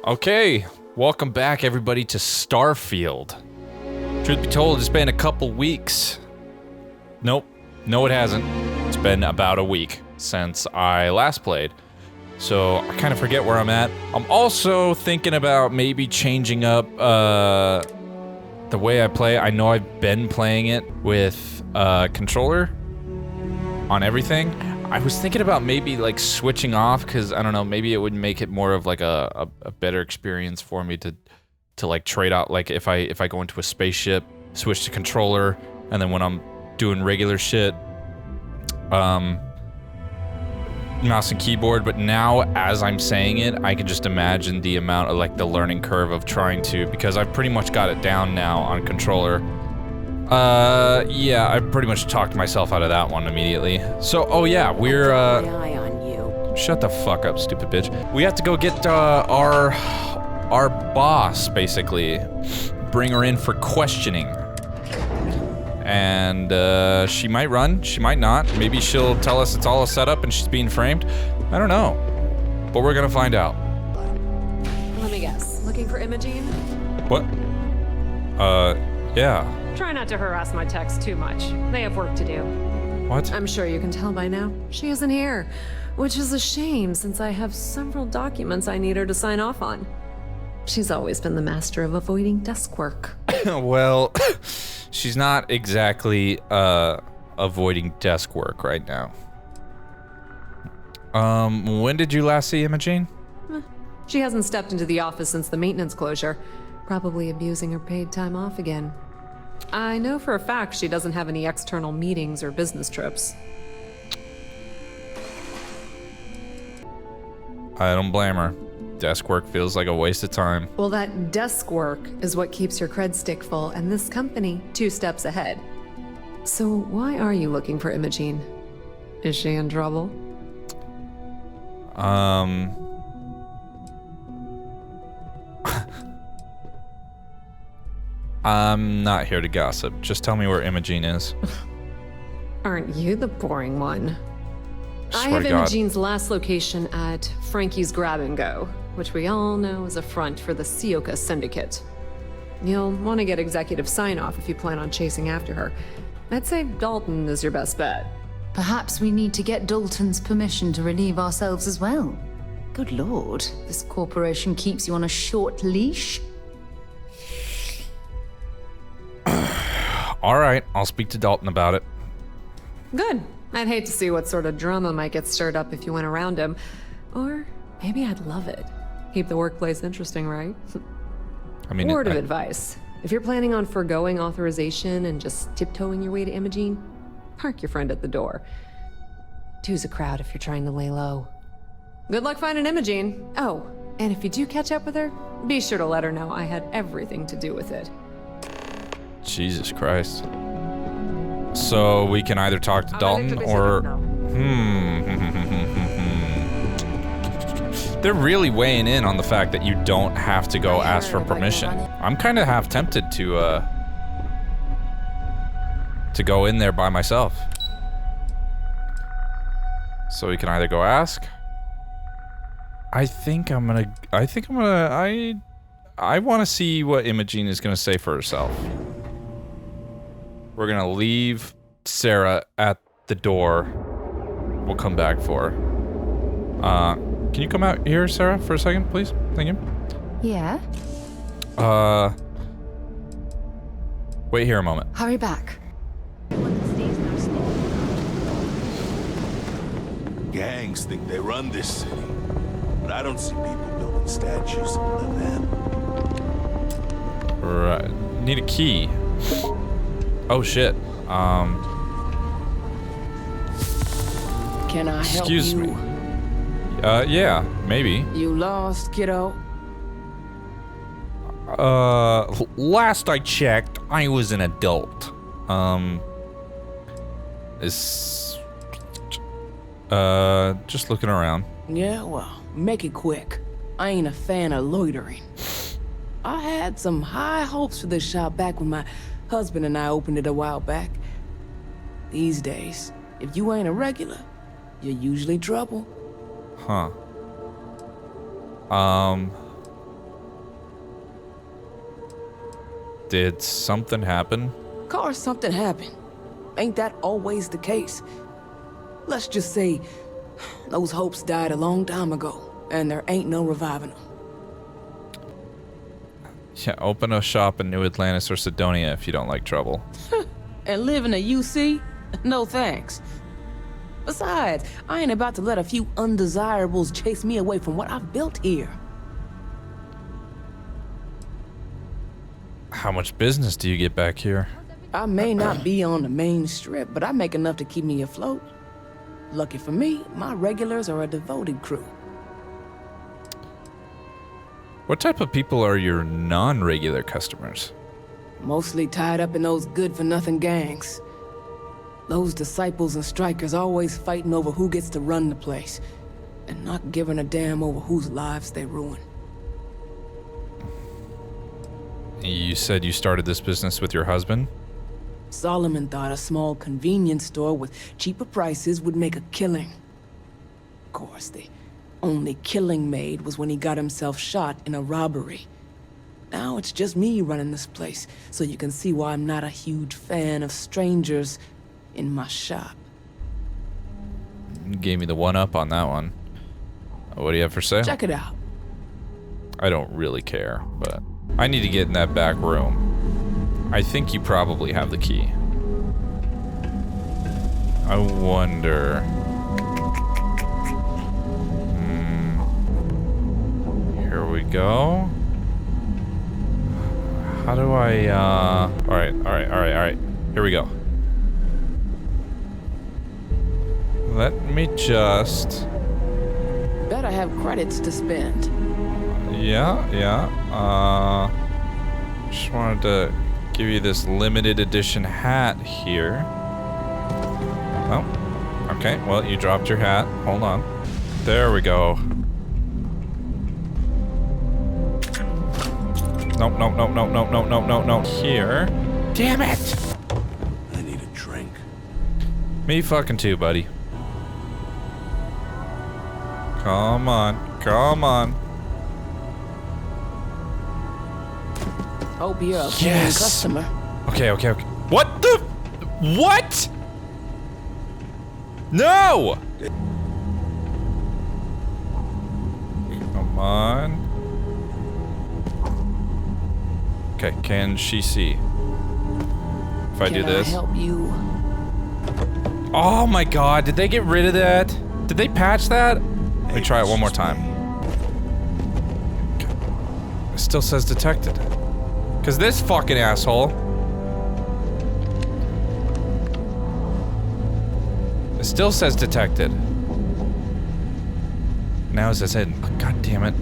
Okay, welcome back everybody to Starfield. Truth be told, it's been a couple weeks. Nope, no it hasn't. It's been about a week since I last played. So I kind of forget where I'm at. I'm also thinking about maybe changing up the way I play. I know I've been playing it with controller on everything. I was thinking about maybe like switching off because I don't know, maybe it would make it more of like a better experience for me to like trade out, like if I go into a spaceship, switch to controller, and then when I'm doing regular shit, mouse and keyboard. But now as I'm saying it, I can just imagine the amount of like the learning curve of trying to, because I've pretty much got it down now on controller. Yeah, I pretty much talked myself out of that one immediately. So, oh yeah, we're, eye on you. Shut the fuck up, stupid bitch. We have to go get, our boss, basically. Bring her in for questioning. And, she might run, she might not. Maybe she'll tell us it's all a setup and she's being framed. I don't know. But we're gonna find out. Let me guess. Looking for Imogene? What? Yeah. Try not to harass my techs too much. They have work to do. What? I'm sure you can tell by now. She isn't here, which is a shame since I have several documents I need her to sign off on. She's always been the master of avoiding desk work. Well, she's not exactly, avoiding desk work right now. When did you last see Imogene? She hasn't stepped into the office since the maintenance closure. Probably abusing her paid time off again. I know for a fact she doesn't have any external meetings or business trips. I don't blame her. Desk work feels like a waste of time. Well, that desk work is what keeps your cred stick full, and this company 2 steps ahead. So why are you looking for Imogene? Is she in trouble? I'm not here to gossip. Just tell me where Imogene is. Aren't you the boring one? I Swear have to God. Imogene's last location at Frankie's Grab and Go, which we all know is a front for the Sioka Syndicate. You'll want to get executive sign-off if you plan on chasing after her. I'd say Dalton is your best bet. Perhaps we need to get Dalton's permission to relieve ourselves as well. Good lord, this corporation keeps you on a short leash. Alright, I'll speak to Dalton about it. Good. I'd hate to see what sort of drama might get stirred up if you went around him. Or maybe I'd love it. Keep the workplace interesting, right? I mean, Word of advice. If you're planning on foregoing authorization and just tiptoeing your way to Imogene, park your friend at the door. Two's a crowd if you're trying to lay low. Good luck finding Imogene. Oh, and if you do catch up with her, be sure to let her know I had everything to do with it. Jesus Christ. So we can either talk to Dalton or... They're really weighing in on the fact that you don't have to go ask for permission. I'm kind of half tempted to go in there by myself. So we can either go ask. I want to see what Imogene is gonna say for herself. We're gonna leave Sarah at the door. We'll come back for her. Can you come out here, Sarah, for a second, please? Thank you. Yeah? Wait here a moment. Hurry back. Gangs think they run this city, but I don't see people building statues of them. Right. Need a key. Oh shit. Can I help Excuse you? me. Yeah, maybe. You lost, kiddo? Last I checked, I was an adult. Just looking around. Yeah, well, make it quick. I ain't a fan of loitering. I had some high hopes for this shop back when my husband and I opened it a while back. These days, if you ain't a regular, you're usually trouble. Huh. Did something happen? Of course something happened. Ain't that always the case? Let's just say those hopes died a long time ago, and there ain't no reviving them. Yeah, open a shop in New Atlantis or Sidonia if you don't like trouble. And live in a UC? No thanks. Besides, I ain't about to let a few undesirables chase me away from what I've built here. How much business do you get back here? I may not be on the main strip, but I make enough to keep me afloat. Lucky for me, my regulars are a devoted crew. What type of people are your non-regular customers? Mostly tied up in those good-for-nothing gangs. Those disciples and strikers always fighting over who gets to run the place, and not giving a damn over whose lives they ruin. You said you started this business with your husband? Solomon thought a small convenience store with cheaper prices would make a killing. Of course, the only killing made was when he got himself shot in a robbery. Now it's just me running this place, so you can see why I'm not a huge fan of strangers in my shop. You gave me the one-up on that one. What do you have for sale? Check it out. I don't really care, but I need to get in that back room. I think you probably have the key. I wonder... Here we go. How do I, Alright. Here we go. Let me just... Bet I have credits to spend. Yeah. Just wanted to give you this limited edition hat here. Oh, okay. Well, you dropped your hat. Hold on. There we go. No. Here. Damn it! I need a drink. Me fucking too, buddy. Come on. Hope you're a paying customer. Okay. What the? What? No! Come on. Okay, can she see? If I do this. Can I help you? Oh my god, did they get rid of that? Did they patch that? Let me try it one more time. Okay. It still says detected. Cause this fucking asshole. It still says detected. Now it says hidden. Oh, god damn it.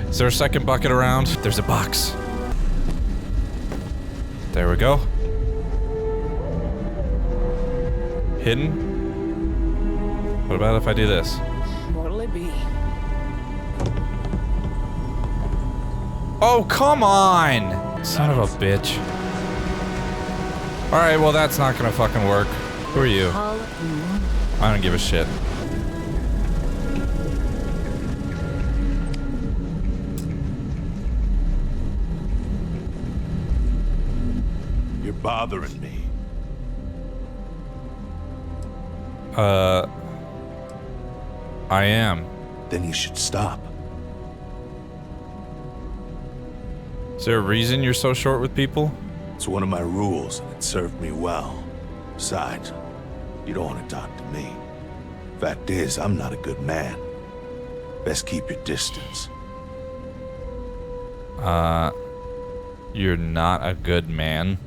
Is there a second bucket around? There's a box. There we go. Hidden. What about if I do this? What'll it be? Oh, come on! Son of a bitch. Alright, well that's not gonna fucking work. Who are you? I don't give a shit. You're bothering me. I am. Then you should stop. Is there a reason you're so short with people? It's one of my rules, and it served me well. Besides, you don't want to talk to me. Fact is, I'm not a good man. Best keep your distance. You're not a good man.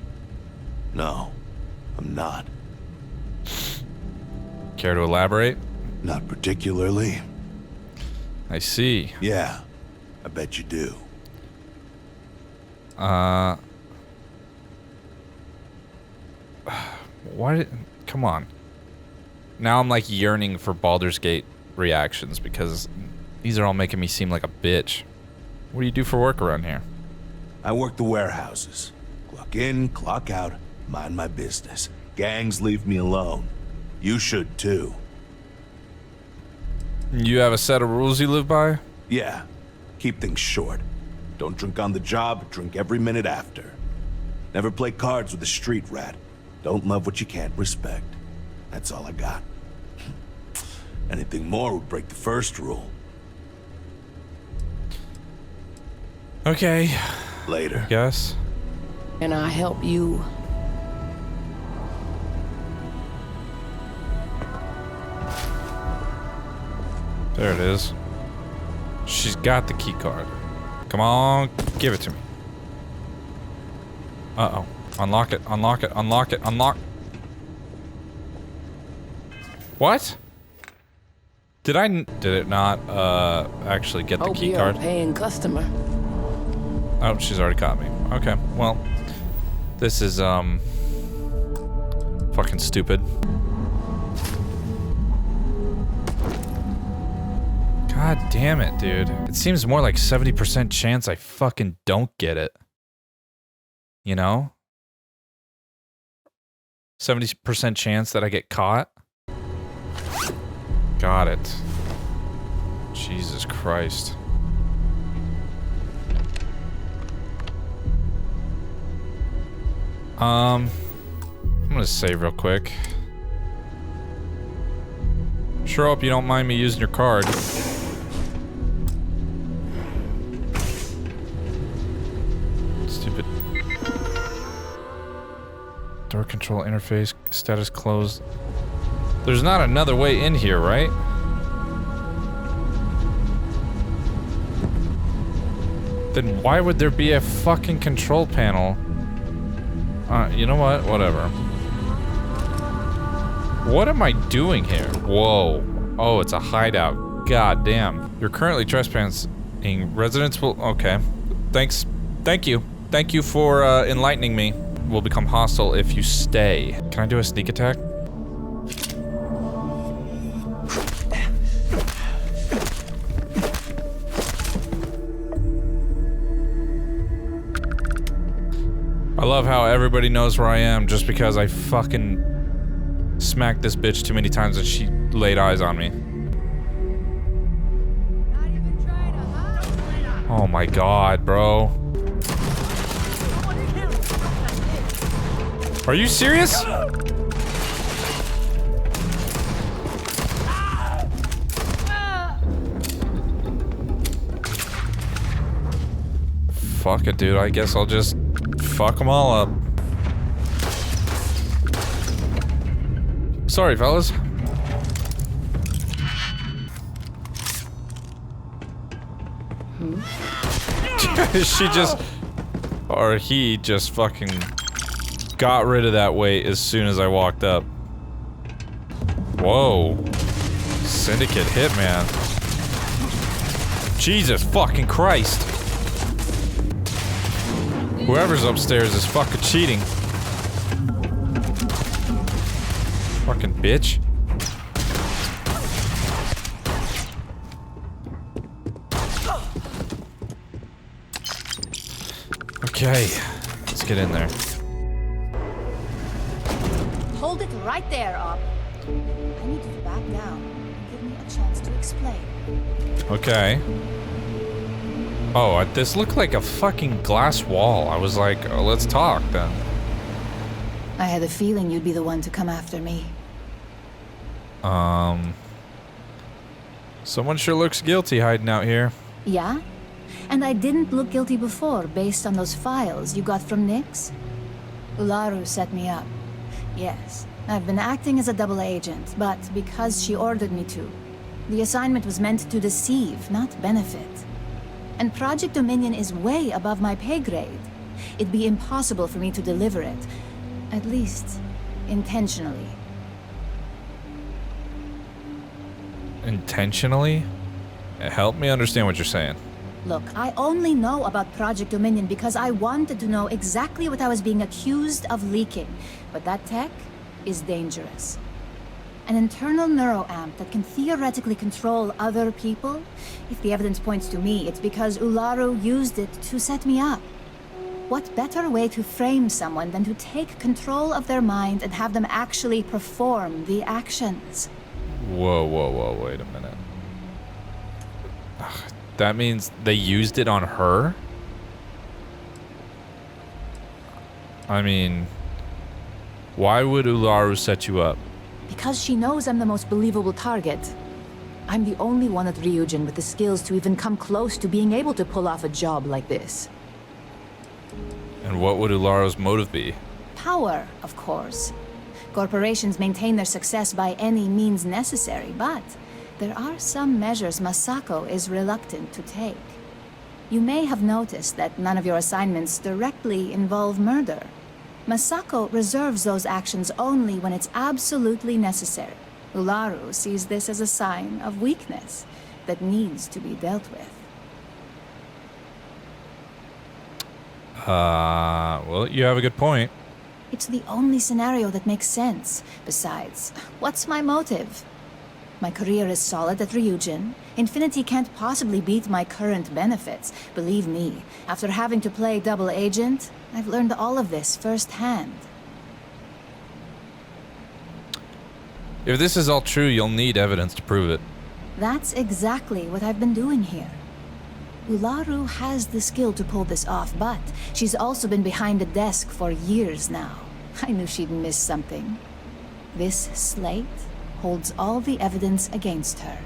No, I'm not. Care to elaborate? Not particularly. I see. Yeah, I bet you do. Why? Come on. Now I'm like yearning for Baldur's Gate reactions because these are all making me seem like a bitch. What do you do for work around here? I work the warehouses. Clock in, clock out, mind my business. Gangs leave me alone. You should too. You have a set of rules you live by? Yeah, keep things short. Don't drink on the job, drink every minute after. Never play cards with a street rat. Don't love what you can't respect. That's all I got. Anything more would break the first rule. Okay. Later. Yes. Can I help you? There it is. She's got the key card. Come on, give it to me. Uh-oh. Unlock it, unlock it, unlock it, unlock. What? Did it not, actually get the Hope key you're card? a paying customer. Oh, she's already caught me. Okay, well. This is, fucking stupid. God damn it, dude. It seems more like 70% chance I fucking don't get it. You know? 70% chance that I get caught. Got it. Jesus Christ. I'm gonna save real quick. Sure hope you don't mind me using your card. Stupid. Door control interface, status closed. There's not another way in here, right? Then why would there be a fucking control panel? You know what? Whatever. What am I doing here? Whoa. Oh, it's a hideout. God damn. You're currently trespassing. Residents will... Okay. Thanks. Thank you. Thank you for enlightening me. Will become hostile if you stay. Can I do a sneak attack? I love how everybody knows where I am just because I fucking smacked this bitch too many times and she laid eyes on me. Oh my god, bro. Are you serious? Fuck it, dude. I guess I'll just fuck them all up. Sorry, fellas. She just... Or he just fucking... got rid of that weight as soon as I walked up. Whoa. Syndicate Hitman. Jesus fucking Christ. Whoever's upstairs is fucking cheating. Fucking bitch. Okay, let's get in there. Hold it right there, Op. I need you to back down and give me a chance to explain. Okay. Oh, this looked like a fucking glass wall. I was like, oh, let's talk then. I had a feeling you'd be the one to come after me. Someone sure looks guilty hiding out here. Yeah? And I didn't look guilty before based on those files you got from Nyx? Ularu set me up. Yes, I've been acting as a double agent, but because she ordered me to. The assignment was meant to deceive, not benefit. And Project Dominion is way above my pay grade. It'd be impossible for me to deliver it. At least, intentionally. Intentionally? Help me understand what you're saying. Look, I only know about Project Dominion because I wanted to know exactly what I was being accused of leaking. But that tech is dangerous. An internal neuroamp that can theoretically control other people? If the evidence points to me, it's because Ularu used it to set me up. What better way to frame someone than to take control of their mind and have them actually perform the actions? Whoa, whoa, whoa, wait a minute. Ugh, that means they used it on her? I mean, why would Ularu set you up? Because she knows I'm the most believable target. I'm the only one at Ryujin with the skills to even come close to being able to pull off a job like this. And what would Ularu's motive be? Power, of course. Corporations maintain their success by any means necessary, but there are some measures Masako is reluctant to take. You may have noticed that none of your assignments directly involve murder. Masako reserves those actions only when it's absolutely necessary. Ularu sees this as a sign of weakness that needs to be dealt with. Well, you have a good point. It's the only scenario that makes sense. Besides, what's my motive? My career is solid at Ryujin. Infinity can't possibly beat my current benefits. Believe me, after having to play double agent, I've learned all of this firsthand. If this is all true, you'll need evidence to prove it. That's exactly what I've been doing here. Ularu has the skill to pull this off, but she's also been behind a desk for years now. I knew she'd miss something. This slate holds all the evidence against her.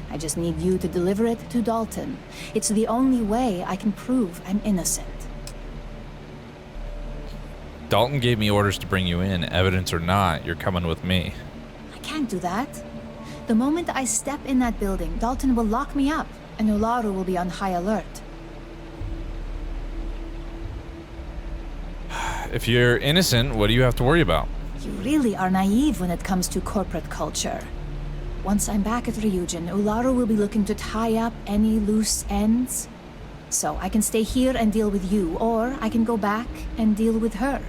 I just need you to deliver it to Dalton. It's the only way I can prove I'm innocent. Dalton gave me orders to bring you in. Evidence or not, you're coming with me. I can't do that. The moment I step in that building, Dalton will lock me up, and Ularu will be on high alert. If you're innocent, what do you have to worry about? You really are naive when it comes to corporate culture. Once I'm back at Ryujin, Ularu will be looking to tie up any loose ends. So I can stay here and deal with you, or I can go back and deal with her.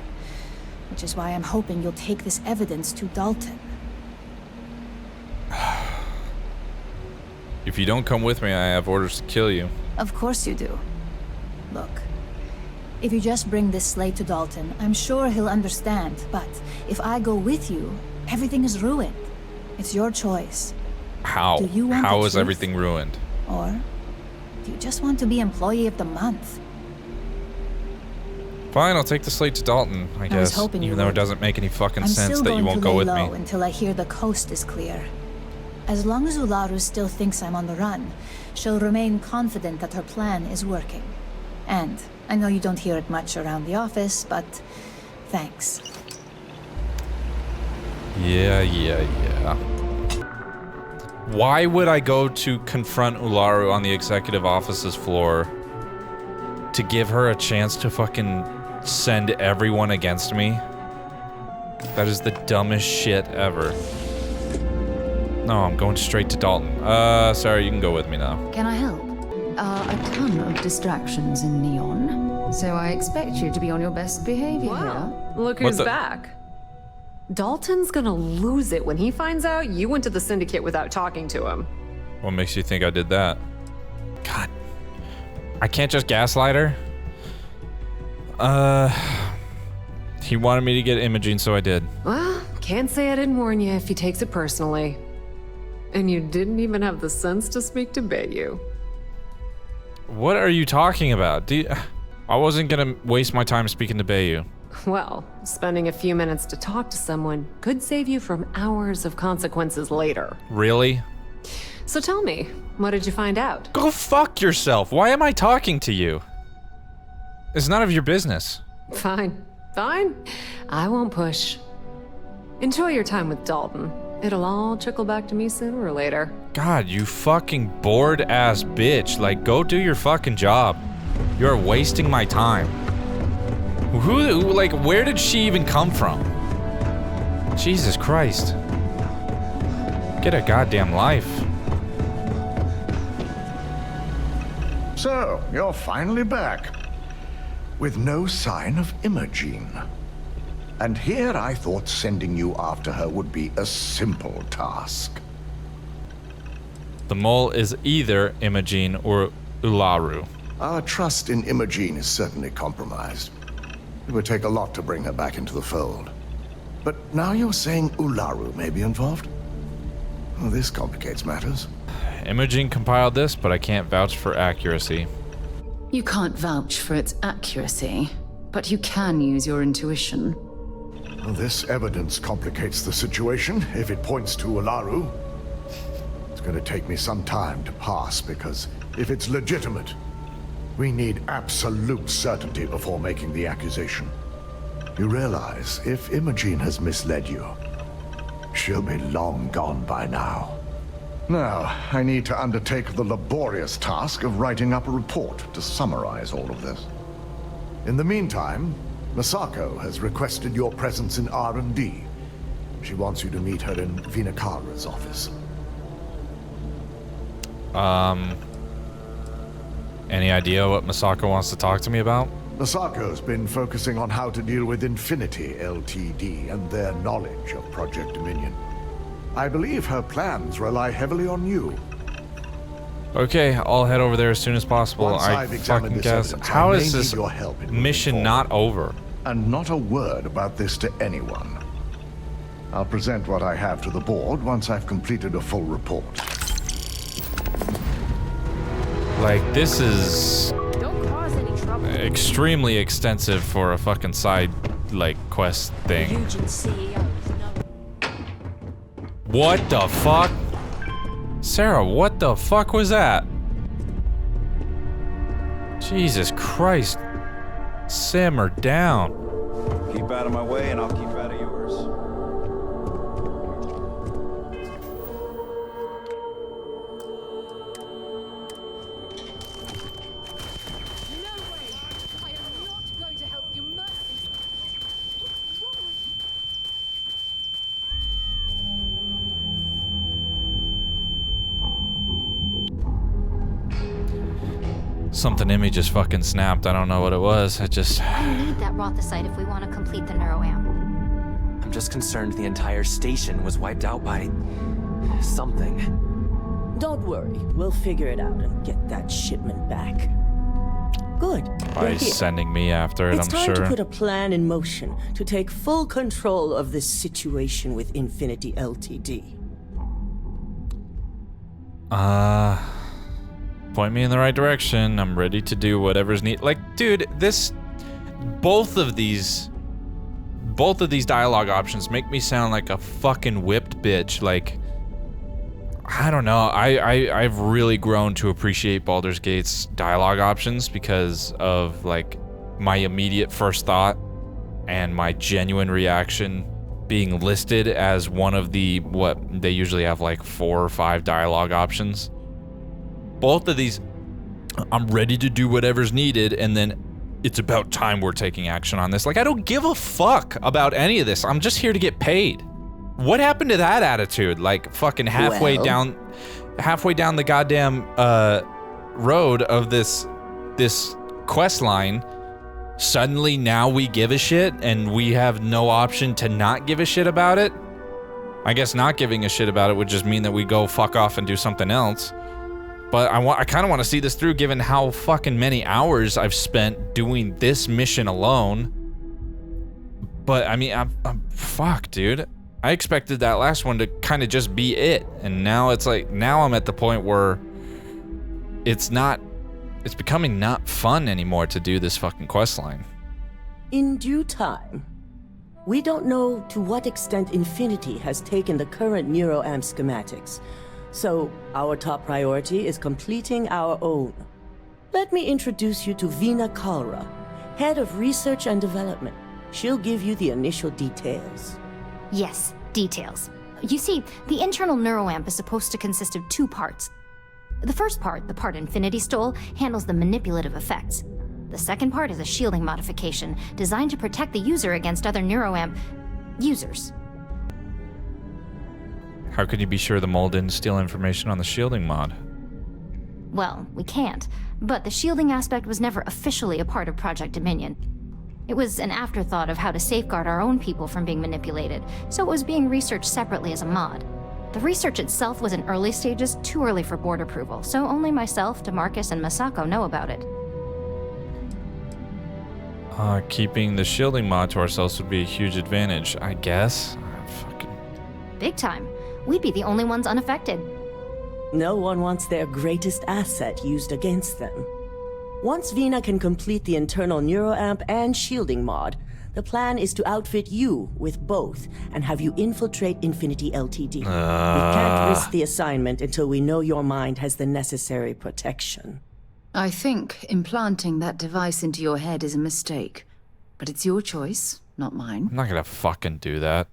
Which is why I'm hoping you'll take this evidence to Dalton. If you don't come with me, I have orders to kill you. Of course you do. Look, if you just bring this slate to Dalton, I'm sure he'll understand. But if I go with you, everything is ruined. It's your choice. How? Do you want How the is truth? everything ruined? Or do you just want to be Employee of the Month? Fine, I'll take the slate to Dalton, I was guess. hoping you Even though it would. doesn't make any fucking I'm sense still that going you won't to go lay with low me. until I hear the coast is clear. As long as Ularu still thinks I'm on the run, she'll remain confident that her plan is working. And I know you don't hear it much around the office, but thanks. Yeah. Why would I go to confront Ularu on the executive office's floor to give her a chance to fucking send everyone against me? That is the dumbest shit ever. No, I'm going straight to Dalton. Sorry, you can go with me now. Can I help? A ton of distractions in Neon, so I expect you to be on your best behavior Wow, look What who's the- back. Dalton's gonna lose it when he finds out you went to the Syndicate without talking to him. What makes you think I did that? God. I can't just gaslight her? He wanted me to get imaging, so I did. Well, can't say I didn't warn you if he takes it personally. And you didn't even have the sense to speak to Bayu. What are you talking about? I wasn't gonna waste my time speaking to Bayu. Well, spending a few minutes to talk to someone could save you from hours of consequences later. Really? So tell me, what did you find out? Go fuck yourself. Why am I talking to you? It's none of your business. Fine. I won't push. Enjoy your time with Dalton. It'll all trickle back to me sooner or later. God, you fucking bored ass bitch. Like, go do your fucking job. You're wasting my time. Like, where did she even come from? Jesus Christ. Get a goddamn life. So, you're finally back. With no sign of Imogene. And here I thought sending you after her would be a simple task. The mole is either Imogene or Ularu. Our trust in Imogene is certainly compromised. It would take a lot to bring her back into the fold. But now you're saying Ularu may be involved? Well, this complicates matters. Imogene compiled this, but I can't vouch for accuracy. You can't vouch for its accuracy. But you can use your intuition. Well, this evidence complicates the situation if it points to Ularu. It's going to take me some time to pass, because if it's legitimate, we need absolute certainty before making the accusation. You realize, if Imogene has misled you, she'll be long gone by now. Now, I need to undertake the laborious task of writing up a report to summarize all of this. In the meantime, Masako has requested your presence in R&D. She wants you to meet her in Vinakara's office. Any idea what Masako wants to talk to me about? Masako's been focusing on how to deal with Infinity Ltd. And their knowledge of Project Dominion. I believe her plans rely heavily on you. Okay, I'll head over there as soon as possible. Once I I've examined fucking this guess. evidence, How I may is need this your help in moving mission forward. not over? And not a word about this to anyone. I'll present what I have to the board once I've completed a full report. Like, this is Don't cause any trouble. extremely extensive for a fucking side, like, quest thing. What the fuck? Sarah, what the fuck was that? Jesus Christ. Simmer down. Keep out of my way and I'll keep out of yours. No way! I am not going to help you, Mercy! What's wrong with you? Something in me just fucking snapped. I don't know what it was. I just... We need that Rothicite if we want to complete the neuroamp. I'm just concerned the entire station was wiped out by... something. Don't worry, we'll figure it out and get that shipment back. Good. By You're here. sending me after it, It's I'm time sure. to put a plan in motion to take full control of this situation with Infinity Ltd. Point me in the right direction. I'm ready to do whatever's needed. Like, dude, both of these dialogue options make me sound like a fucking whipped bitch. Like, I don't know. I've really grown to appreciate Baldur's Gate's dialogue options because of, like, my immediate first thought and my genuine reaction being listed as one of the, what, they usually have like 4 or 5 dialogue options. Both of these, I'm ready to do whatever's needed, and then it's about time we're taking action on this. Like, I don't give a fuck about any of this. I'm just here to get paid. What happened to that attitude? Like, fucking halfway down the goddamn road of this quest line, suddenly now we give a shit, and we have no option to not give a shit about it? I guess not giving a shit about it would just mean that we go fuck off and do something else. But I kind of want to see this through, given how fucking many hours I've spent doing this mission alone. But I mean, I'm fuck, dude. I expected that last one to kind of just be it, and now it's like, now I'm at the point where it's becoming not fun anymore to do this fucking quest line. In due time. We don't know to what extent Infinity has taken the current neuroamp schematics. So, our top priority is completing our own. Let me introduce you to Vina Kalra, Head of Research and Development. She'll give you the initial details. Yes, details. You see, the internal neuroamp is supposed to consist of 2 parts. The first part, the part Infinity stole, handles the manipulative effects. The second part is a shielding modification designed to protect the user against other neuroamp users. How could you be sure the mole didn't steal information on the shielding mod? Well, we can't, but the shielding aspect was never officially a part of Project Dominion. It was an afterthought of how to safeguard our own people from being manipulated, so it was being researched separately as a mod. The research itself was in early stages, too early for board approval, so only myself, DeMarcus, and Masako know about it. Keeping the shielding mod to ourselves would be a huge advantage, I guess. Big time. We'd be the only ones unaffected. No one wants their greatest asset used against them. Once Vina can complete the internal neuroamp and shielding mod, the plan is to outfit you with both and have you infiltrate Infinity Ltd. We can't risk the assignment until we know your mind has the necessary protection. I think implanting that device into your head is a mistake. But it's your choice, not mine. I'm not gonna fucking do that.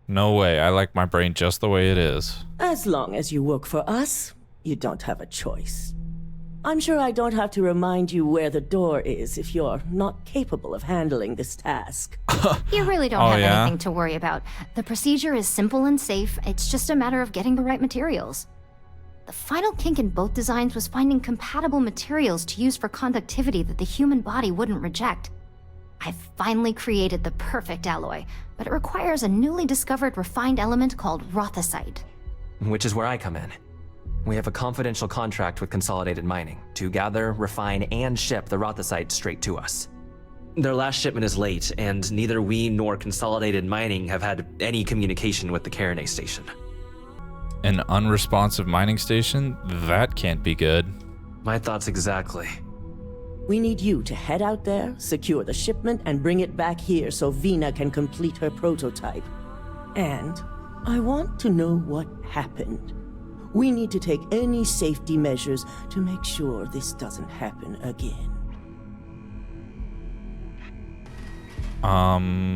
No way. I like my brain just the way it is. As long as you work for us, you don't have a choice. I'm sure I don't have to remind you where the door is if you're not capable of handling this task. You really don't have anything to worry about. The procedure is simple and safe. It's just a matter of getting the right materials. The final kink in both designs was finding compatible materials to use for conductivity that the human body wouldn't reject. I've finally created the perfect alloy, but it requires a newly discovered refined element called rothosite. Which is where I come in. We have a confidential contract with Consolidated Mining to gather, refine, and ship the rothosite straight to us. Their last shipment is late, and neither we nor Consolidated Mining have had any communication with the Colonies station. An unresponsive mining station? That can't be good. My thoughts exactly. We need you to head out there, secure the shipment, and bring it back here so Vina can complete her prototype. And I want to know what happened. We need to take any safety measures to make sure this doesn't happen again. I'll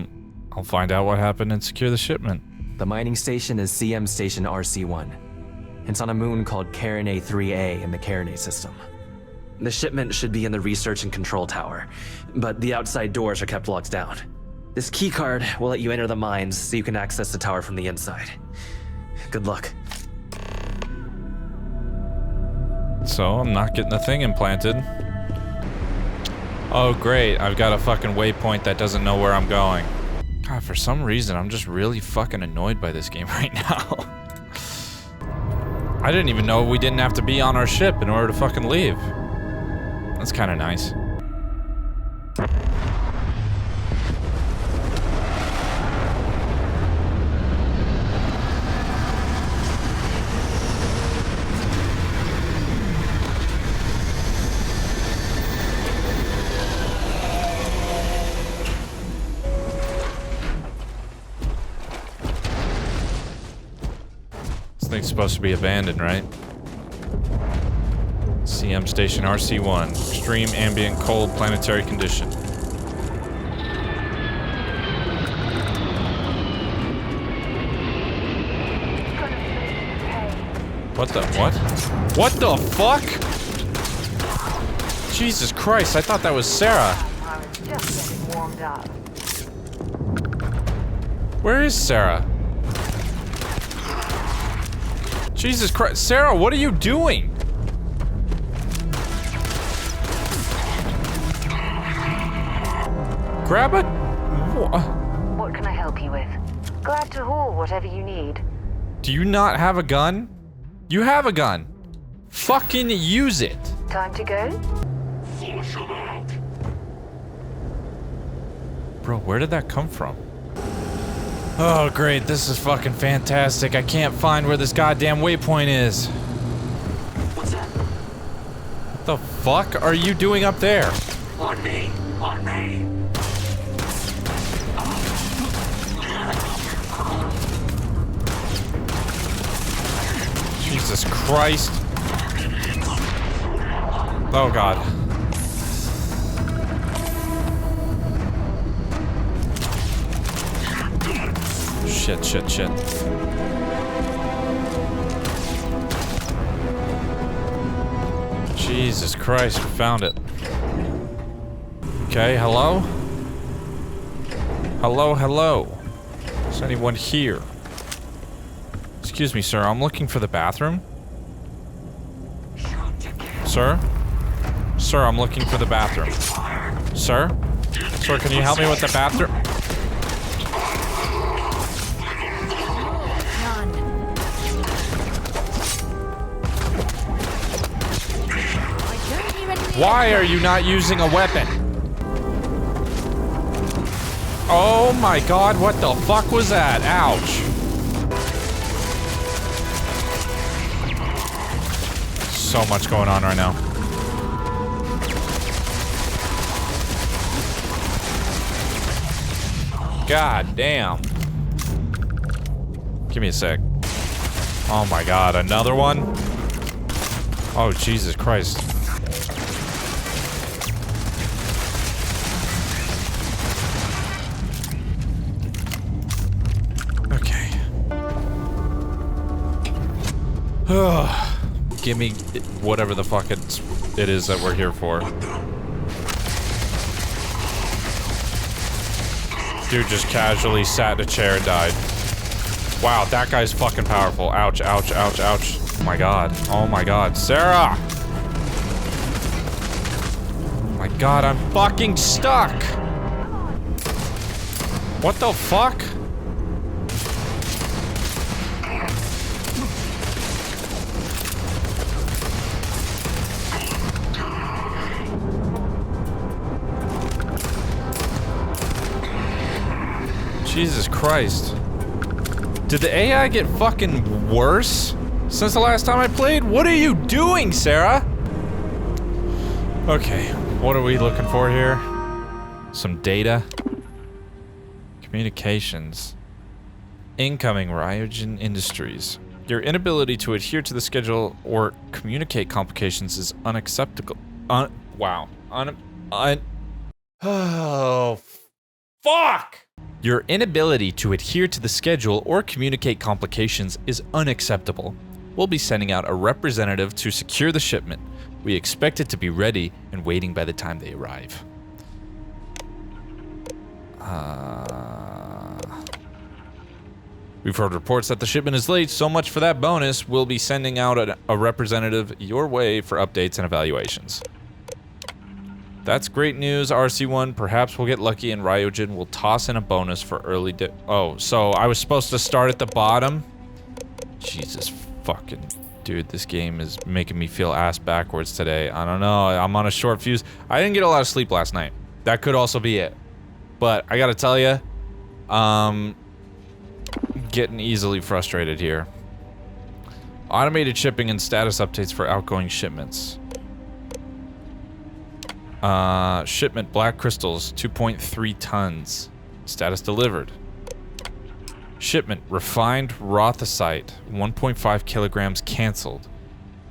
find out what happened and secure the shipment. The mining station is CM Station RC-1. It's on a moon called Carinae 3A in the Carinae system. The shipment should be in the research and control tower, but the outside doors are kept locked down. This keycard will let you enter the mines so you can access the tower from the inside. Good luck. So, I'm not getting the thing implanted. Oh great, I've got a fucking waypoint that doesn't know where I'm going. God, for some reason, I'm just really fucking annoyed by this game right now. I didn't even know we didn't have to be on our ship in order to fucking leave. That's kind of nice. This thing's supposed to be abandoned, right? CM Station RC-1. Extreme ambient cold planetary condition. What the what? What the fuck? Jesus Christ, I thought that was Sarah. Where is Sarah? Jesus Christ. Sarah, what are you doing? Grab it. What can I help you with? Glad to haul whatever you need. Do you not have a gun? You have a gun. Fucking use it. Time to go? Bro, where did that come from? Oh, great. This is fucking fantastic. I can't find where this goddamn waypoint is. What's that? What the fuck are you doing up there? On me. On me. Jesus Christ. Oh, God. Shit, shit, shit. Jesus Christ, we found it. Okay, hello? Hello, hello. Is anyone here? Excuse me, sir, I'm looking for the bathroom. Sir? Sir, I'm looking for the bathroom. Sir? Sir, can you help me with the bathroom? Why are you not using a weapon? Oh my god, what the fuck was that? Ouch. So much going on right now. God damn. Give me a sec. Oh my god, another one? Oh, Jesus Christ. Okay. Give me whatever the fuck it is that we're here for. Dude just casually sat in a chair and died. Wow, that guy's fucking powerful. Ouch, ouch, ouch, ouch. Oh my god. Oh my god. Sarah! Oh my god, I'm fucking stuck! What the fuck? Jesus Christ. Did the AI get fucking worse since the last time I played? What are you doing, Sarah? Okay, what are we looking for here? Some data. Communications. Incoming Ryogen Industries. Your inability to adhere to the schedule or communicate complications is unacceptable. Wow. Oh, fuck! Your inability to adhere to the schedule or communicate complications is unacceptable. We'll be sending out a representative to secure the shipment. We expect it to be ready and waiting by the time they arrive. We've heard reports that the shipment is late, so much for that bonus. We'll be sending out a representative your way for updates and evaluations. That's great news, RC1. Perhaps we'll get lucky and Ryogen will toss in a bonus for early oh, so I was supposed to start at the bottom? Jesus fucking... Dude, this game is making me feel ass backwards today. I don't know, I'm on a short fuse. I didn't get a lot of sleep last night. That could also be it. But I gotta tell you, getting easily frustrated here. Automated shipping and status updates for outgoing shipments. Shipment black crystals, 2.3 tons. Status delivered. Shipment refined rothosite, 1.5 kilograms canceled.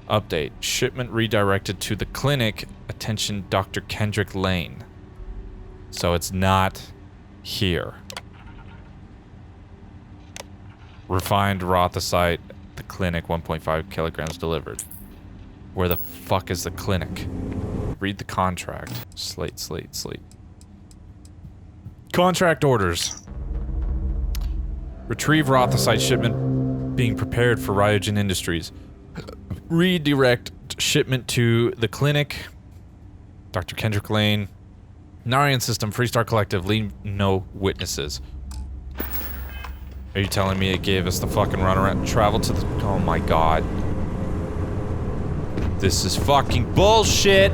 Update. Shipment redirected to the clinic. Attention, Dr. Kendrick Lane. So it's not here. Refined rothosite, the clinic, 1.5 kilograms delivered. Where the fuck is the clinic? Read the contract. Slate. Contract orders. Retrieve rothosite shipment being prepared for Ryogen Industries. Redirect shipment to the clinic. Dr. Kendrick Lane. Narian System, Freestar Collective, leave no witnesses. Are you telling me it gave us the fucking runaround? Travel to the... Oh my god. This is fucking bullshit!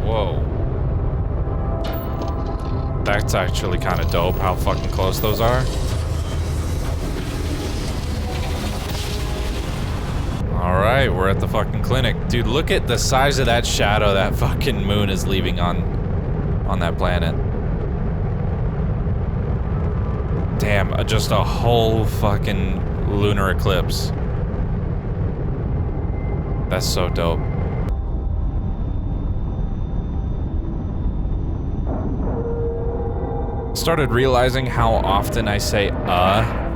Whoa. That's actually kind of dope, how fucking close those are. Alright, we're at the fucking clinic. Dude, look at the size of that shadow that fucking moon is leaving on that planet. Damn, just a whole fucking lunar eclipse. That's so dope. Started realizing how often I say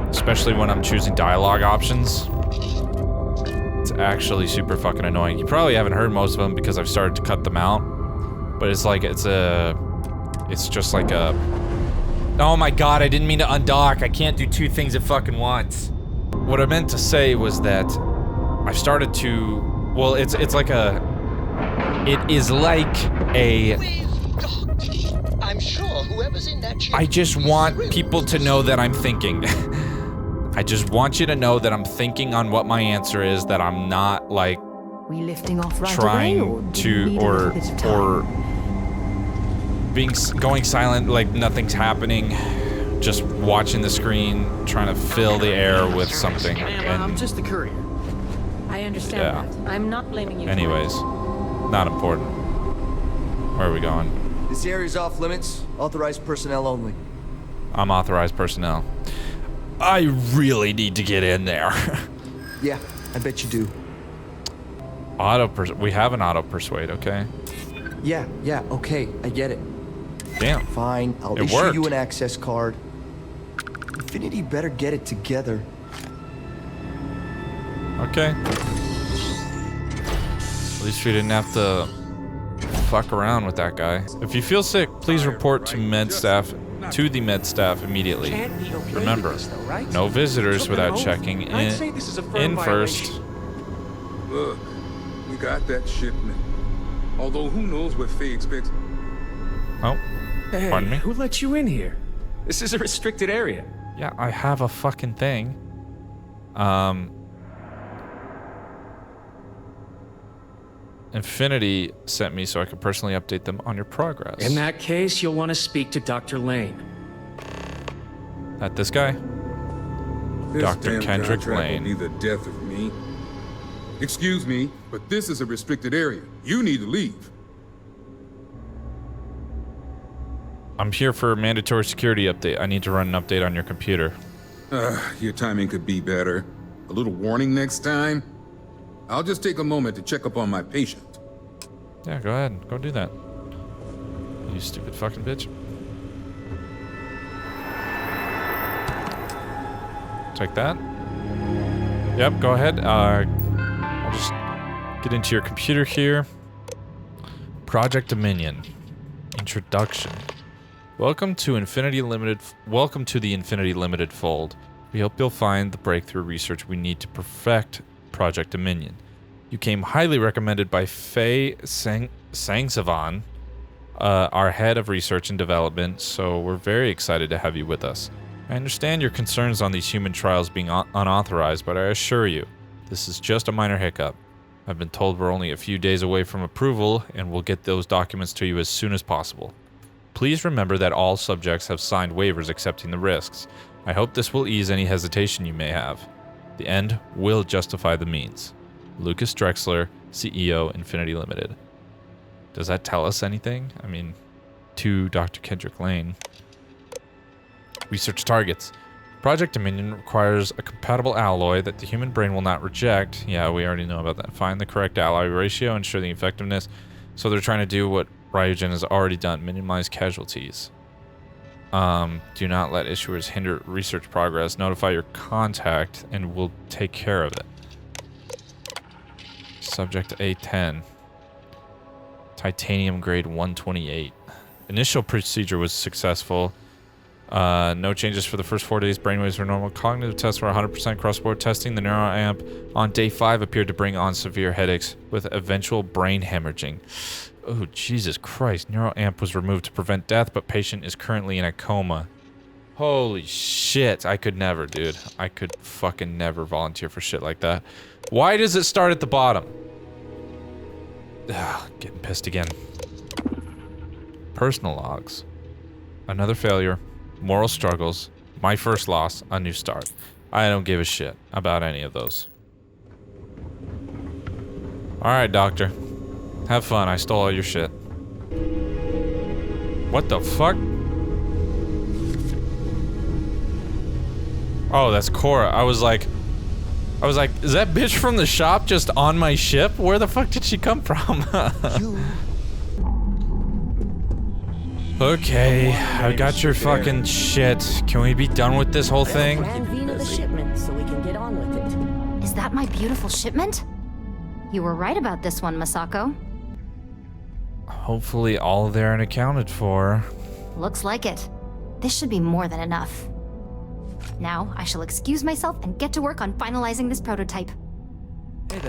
especially when I'm choosing dialogue options. It's actually super fucking annoying. You probably haven't heard most of them because I've started to cut them out. But it's like, it's just like a... Oh my god, I didn't mean to undock. I can't do two things at fucking once. What I meant to say was that I've started to... Well, it's like a... It is like a... I'm sure whoever's in that I just want people to know that I'm thinking. I just want you to know that I'm thinking on what my answer is, that I'm not like We lifting off right trying away, or to or going silent like nothing's happening, just watching the screen, trying to fill the air with something. And I'm just the courier. I understand Yeah. that. I'm not blaming you. anyways, not important. Where are we going? This area's off limits. Authorized personnel only. I'm authorized personnel. I really need to get in there. Yeah, I bet you do. We have an auto persuade, okay? Yeah, okay, I get it. Damn. Fine, I'll issue you an access card. Infinity better get it together. Okay. At least we didn't have to fuck around with that guy. If you feel sick, please report to the med staff immediately. Remember, no visitors without checking in first. Look, we got that shipment. Although who knows what Faye expects. Oh, hey, pardon me? Who let you in here? This is a restricted area. Yeah, I have a fucking thing. Infinity sent me so I could personally update them on your progress. In that case, you'll want to speak to Dr. Lane. That this guy? This Dr. damn Kendrick contract Lane. will be the death of me. Excuse me, but this is a restricted area. You need to leave. I'm here for a mandatory security update. I need to run an update on your computer. Your timing could be better. A little warning next time. I'll just take a moment to check up on my patient. Yeah, go ahead. Go do that. You stupid fucking bitch. Take that. Yep, go ahead. I'll just get into your computer here. Project Dominion. Introduction. Welcome to the Infinity Limited Fold. We hope you'll find the breakthrough research we need to perfect Project Dominion. You came highly recommended by Faye Sangsavan, our head of research and development, so we're very excited to have you with us. I understand your concerns on these human trials being unauthorized, but I assure you, this is just a minor hiccup. I've been told we're only a few days away from approval, and we'll get those documents to you as soon as possible. Please remember that all subjects have signed waivers accepting the risks. I hope this will ease any hesitation you may have. The end will justify the means. Lucas Drexler, CEO, Infinity Limited. Does that tell us anything? I mean, to Dr. Kendrick Lane. Research targets. Project Dominion requires a compatible alloy that the human brain will not reject. Yeah, we already know about that. Find the correct alloy ratio, ensure the effectiveness. So they're trying to do what Ryogen has already done, minimize casualties. Do not let issuers hinder research progress. Notify your contact and we'll take care of it. Subject A10. Titanium grade 128. Initial procedure was successful. No changes for the first 4 days. Brainwaves were normal. Cognitive tests were 100% cross-board testing. The neuroamp on day 5 appeared to bring on severe headaches with eventual brain hemorrhaging. Oh, Jesus Christ. Neuroamp was removed to prevent death, but patient is currently in a coma. Holy shit. I could never, dude. I could fucking never volunteer for shit like that. Why does it start at the bottom? Ugh, getting pissed again. Personal logs. Another failure. Moral struggles. My first loss. A new start. I don't give a shit about any of those. Alright, doctor. Have fun. I stole all your shit. What the fuck? Oh, that's Cora. I was like, is that bitch from the shop just on my ship? Where the fuck did she come from? Okay, I got your fucking shit. Can we be done with this whole thing? Convene the shipment so we can get on with it. Is that my beautiful shipment? You were right about this one, Masako. Hopefully all there and accounted for. Looks like it. This should be more than enough. Now, I shall excuse myself and get to work on finalizing this prototype.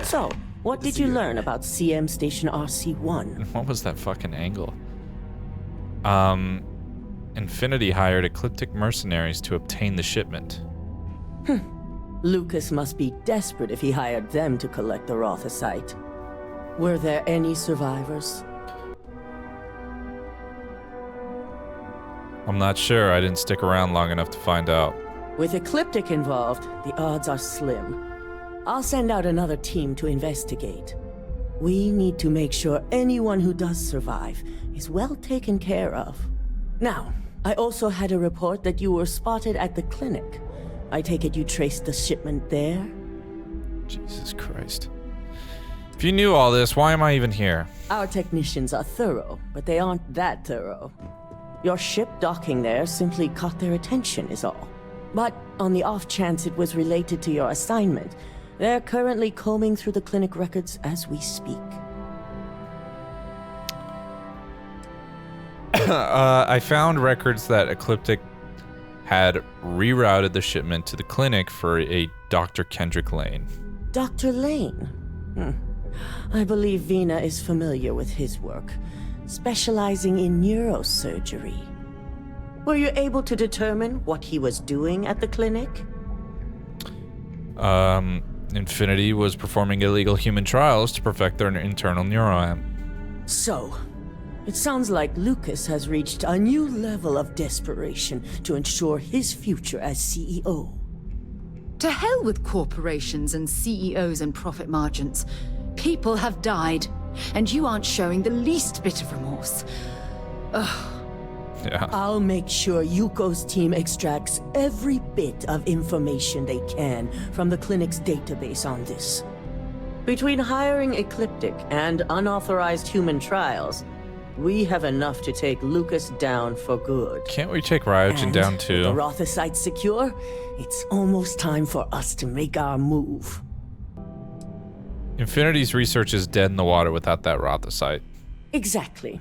So, what did you learn about CM Station RC-1? What was that fucking angle? Infinity hired ecliptic mercenaries to obtain the shipment. Lucas must be desperate if he hired them to collect the Rothosite. Were there any survivors? I'm not sure. I didn't stick around long enough to find out. With Ecliptic involved, the odds are slim. I'll send out another team to investigate. We need to make sure anyone who does survive is well taken care of. Now, I also had a report that you were spotted at the clinic. I take it you traced the shipment there? Jesus Christ. If you knew all this, why am I even here? Our technicians are thorough, but they aren't that thorough. Your ship docking there simply caught their attention is all. But on the off chance it was related to your assignment, they're currently combing through the clinic records as we speak. I found records that Ecliptic had rerouted the shipment to the clinic for a Dr. Kendrick Lane. Dr. Lane? I believe Vina is familiar with his work, specializing in neurosurgery. Were you able to determine what he was doing at the clinic? Infinity was performing illegal human trials to perfect their internal neuroamp. So, it sounds like Lucas has reached a new level of desperation to ensure his future as CEO. To hell with corporations and CEOs and profit margins. People have died, and you aren't showing the least bit of remorse. Ugh. Yeah. I'll make sure Yuko's team extracts every bit of information they can from the clinic's database on this. Between hiring Ecliptic and unauthorized human trials, we have enough to take Lucas down for good. Can't we take Ryogen down too? The Rothocyte's secure. It's almost time for us to make our move. Infinity's research is dead in the water without that Rothocyte. Exactly.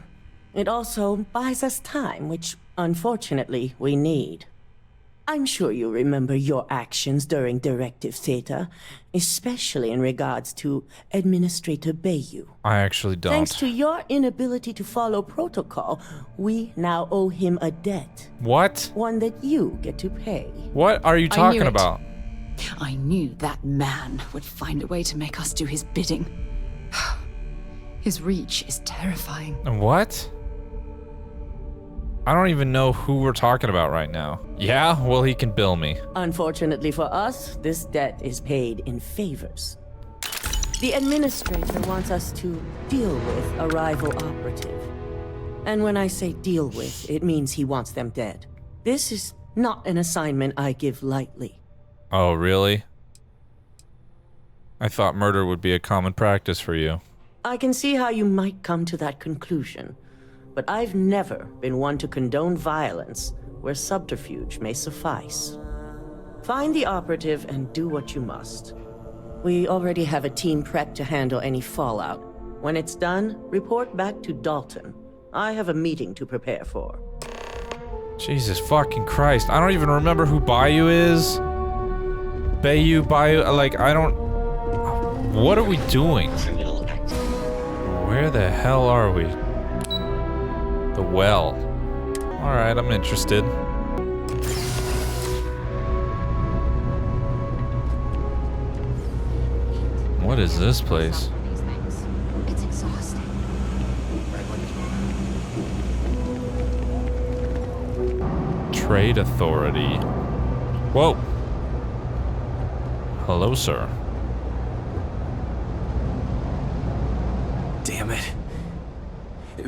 It also buys us time, which, unfortunately, we need. I'm sure you remember your actions during Directive Theta, especially in regards to Administrator Bayu. I actually don't. Thanks to your inability to follow protocol, we now owe him a debt. What? One that you get to pay. What are you talking about? I knew that man would find a way to make us do his bidding. His reach is terrifying. What? I don't even know who we're talking about right now. Yeah, well, he can bill me. Unfortunately for us, this debt is paid in favors. The administrator wants us to deal with a rival operative. And when I say deal with, it means he wants them dead. This is not an assignment I give lightly. Oh, really? I thought murder would be a common practice for you. I can see how you might come to that conclusion. But I've never been one to condone violence where subterfuge may suffice. Find the operative and do what you must. We already have a team prepped to handle any fallout. When it's done, report back to Dalton. I have a meeting to prepare for. Jesus fucking Christ. I don't even remember who Bayou is. Bayou, like, I don't... What are we doing? Where the hell are we? The well. Alright, I'm interested. What is this place? It's exhausting. Trade Authority. Whoa. Hello, sir. Damn it.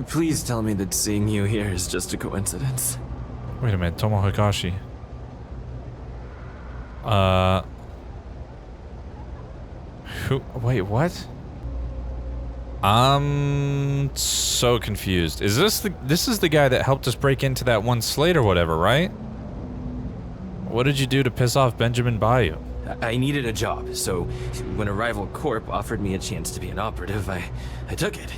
Please tell me that seeing you here is just a coincidence. Wait a minute, Tomo Hikashi. Wait, what? I'm so confused. Is this is the guy that helped us break into that one slate or whatever, right? What did you do to piss off Benjamin Bayou? I needed a job, so when a rival corp offered me a chance to be an operative, I took it.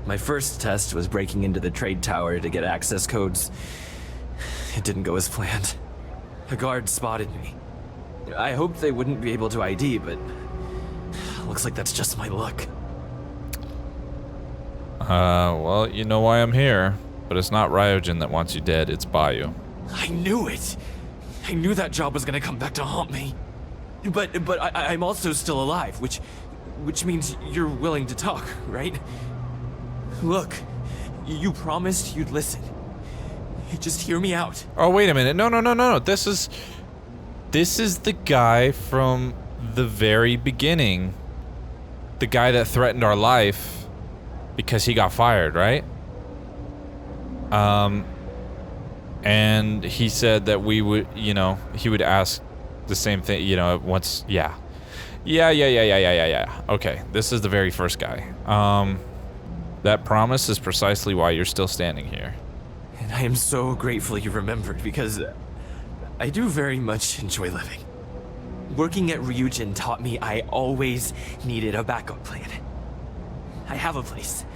My first test was breaking into the trade tower to get access codes. It didn't go as planned. A guard spotted me. I hoped they wouldn't be able to ID, but looks like that's just my luck. Well, you know why I'm here, but it's not Ryogen that wants you dead, it's Bayou. I knew it! I knew that job was gonna come back to haunt me. But I'm also still alive, which means you're willing to talk, right? Look, you promised you'd listen. Just hear me out. Oh, wait a minute. No. This is the guy from the very beginning the guy that threatened our life because he got fired, right? And he said that we would, you know, he would ask the same thing, you know, once, yeah. Okay, this is the very first guy. That promise is precisely why you're still standing here. And I am so grateful you remembered, because I do very much enjoy living. Working at Ryujin taught me I always needed a backup plan. I have a place.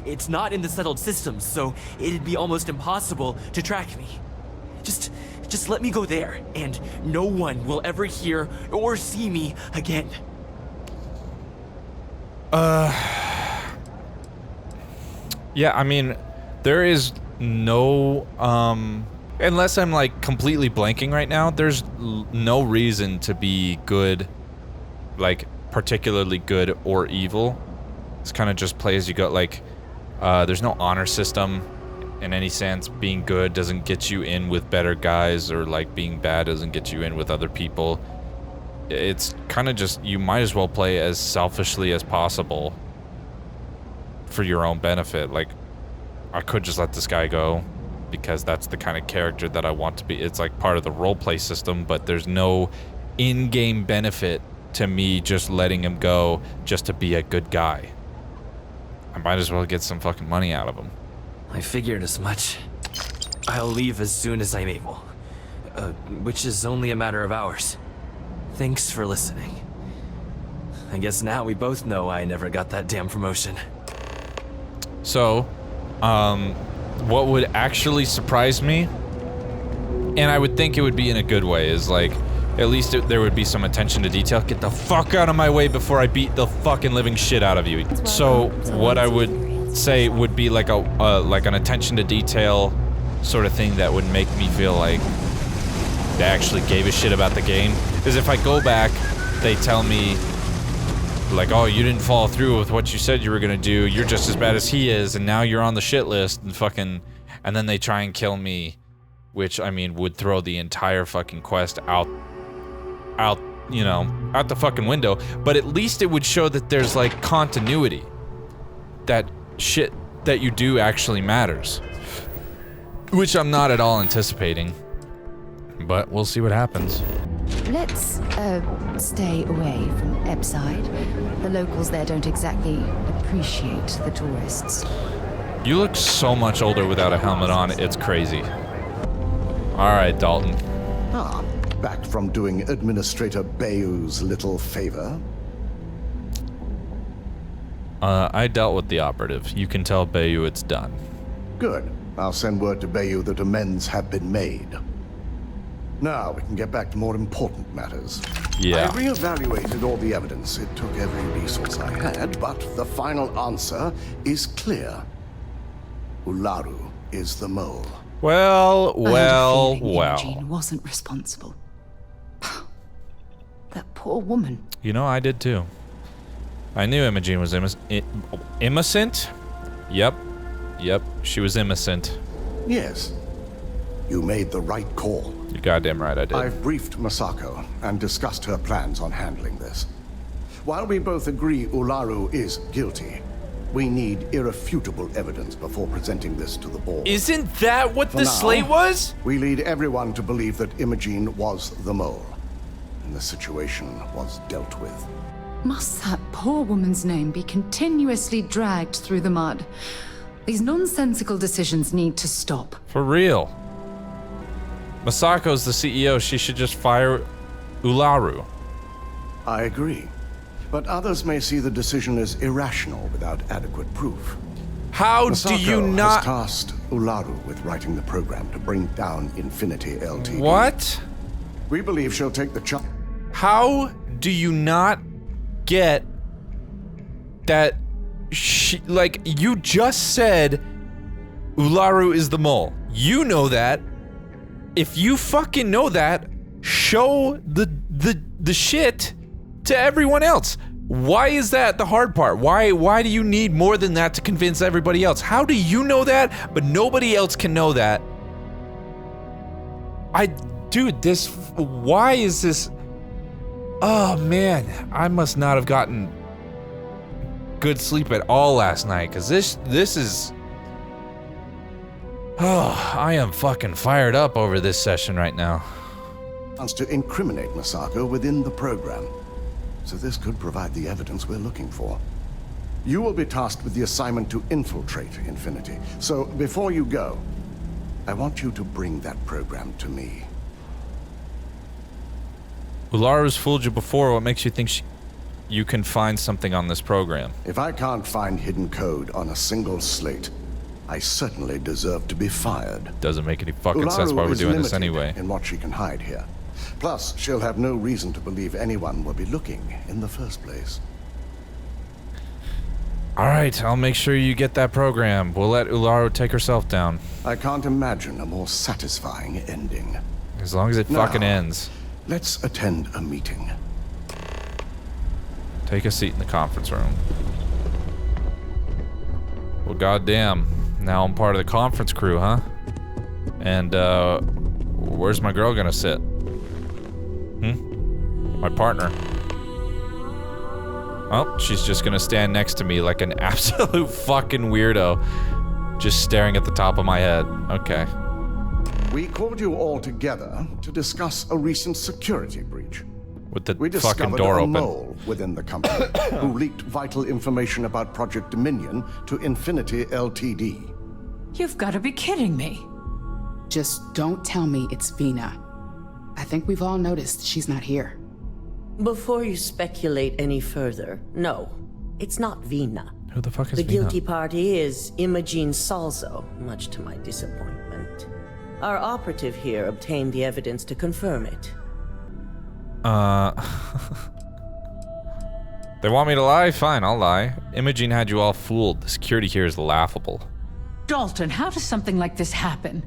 It's not in the settled systems, so it'd be almost impossible to track me. Just let me go there, and no one will ever hear or see me again. Yeah, I mean, there is no, unless I'm like completely blanking right now, there's no reason to be good, like particularly good or evil. It's kind of just play as you go. Like, there's no honor system in any sense. Being good doesn't get you in with better guys, or like being bad doesn't get you in with other people. It's kind of just, you might as well play as selfishly as possible for your own benefit. Like, I could just let this guy go because that's the kind of character that I want to be. It's like part of the roleplay system, but there's no in-game benefit to me just letting him go just to be a good guy. I might as well get some fucking money out of him. I figured as much. I'll leave as soon as I'm able. Which is only a matter of hours. Thanks for listening. I guess now we both know I never got that damn promotion. So, what would actually surprise me, and I would think it would be in a good way, is like, at least there would be some attention to detail. Get the fuck out of my way before I beat the fucking living shit out of you. So, what I would say would be like like an attention to detail sort of thing that would make me feel like they actually gave a shit about the game. Is if I go back, they tell me, like, oh, you didn't follow through with what you said you were gonna do, you're just as bad as he is, and now you're on the shit list, and fucking, and then they try and kill me, which, I mean, would throw the entire fucking quest out, you know, out the fucking window. But at least it would show that there's, like, continuity. That shit that you do actually matters. Which I'm not at all anticipating. But we'll see what happens. Let's, stay away from Ebside. The locals there don't exactly appreciate the tourists. You look so much older without a helmet on, it's crazy. Alright, Dalton. Ah, back from doing Administrator Bayou's little favor? I dealt with the operative. You can tell Bayou it's done. Good. I'll send word to Bayou that amends have been made. Now, we can get back to more important matters. Yeah. I reevaluated all the evidence. It took every resource I had, but the final answer is clear. Ularu is the mole. Well. Imogene wasn't responsible. That poor woman. You know, I did too. I knew Imogene was innocent? Yep, she was innocent. Yes. You made the right call. You're goddamn right I did. I've briefed Masako and discussed her plans on handling this. While we both agree Ularu is guilty, we need irrefutable evidence before presenting this to the board. Isn't that what the slate was? We lead everyone to believe that Imogene was the mole, and the situation was dealt with. Must that poor woman's name be continuously dragged through the mud? These nonsensical decisions need to stop. For real. Masako's the CEO. She should just fire Ularu. I agree. But others may see the decision as irrational without adequate proof. How Masako do you not... has tasked Ularu with writing the program to bring down Infinity LTD. What? We believe she'll take the charge. How do you not get that she... Like, you just said Ularu is the mole. You know that. If you fucking know that, show the shit to everyone else. Why is that the hard part? Why do you need more than that to convince everybody else? How do you know that, but nobody else can know that? Dude, why is this? Oh man, I must not have gotten good sleep at all last night, because this is... Oh, I am fucking fired up over this session right now. Wants to incriminate Masako within the program. So this could provide the evidence we're looking for. You will be tasked with the assignment to infiltrate Infinity. So before you go, I want you to bring that program to me. Ularu's fooled you before. What makes you think you can find something on this program? If I can't find hidden code on a single slate, I certainly deserve to be fired. Doesn't make any fucking sense why we're doing this anyway. In what she can hide here. Plus, she'll have no reason to believe anyone will be looking in the first place. Alright, I'll make sure you get that program. We'll let Ularu take herself down. I can't imagine a more satisfying ending. As long as it fucking ends. Let's attend a meeting. Take a seat in the conference room. Well, goddamn. Now I'm part of the conference crew, huh? And, where's my girl gonna sit? My partner. Oh, she's just gonna stand next to me like an absolute fucking weirdo. Just staring at the top of my head. Okay. We called you all together to discuss a recent security breach. With the we fucking door open. We discovered a mole within the company who leaked vital information about Project Dominion to Infinity Ltd. You've got to be kidding me. Just don't tell me it's Vina. I think we've all noticed she's not here. Before you speculate any further, no, it's not Vina. Who the fuck is The Vina? guilty party is Imogene Salzo, much to my disappointment. Our operative here obtained the evidence to confirm it. They want me to lie? Fine, I'll lie. Imogene had you all fooled. The security here is laughable. Dalton, how does something like this happen?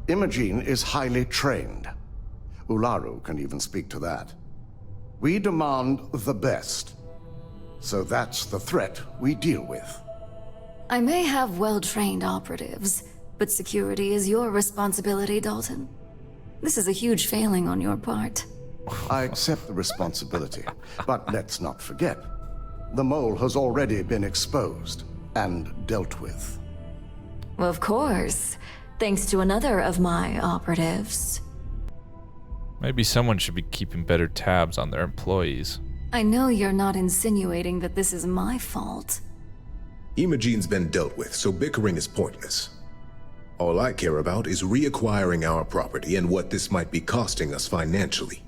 Imogene is highly trained. Ularu can even speak to that. We demand the best. So that's the threat we deal with. I may have well-trained operatives, but security is your responsibility, Dalton. This is a huge failing on your part. I accept the responsibility, but let's not forget, the mole has already been exposed and dealt with. Of course, thanks to another of my operatives. Maybe someone should be keeping better tabs on their employees. I know you're not insinuating that this is my fault. Imogene's been dealt with, so bickering is pointless. All I care about is reacquiring our property and what this might be costing us financially.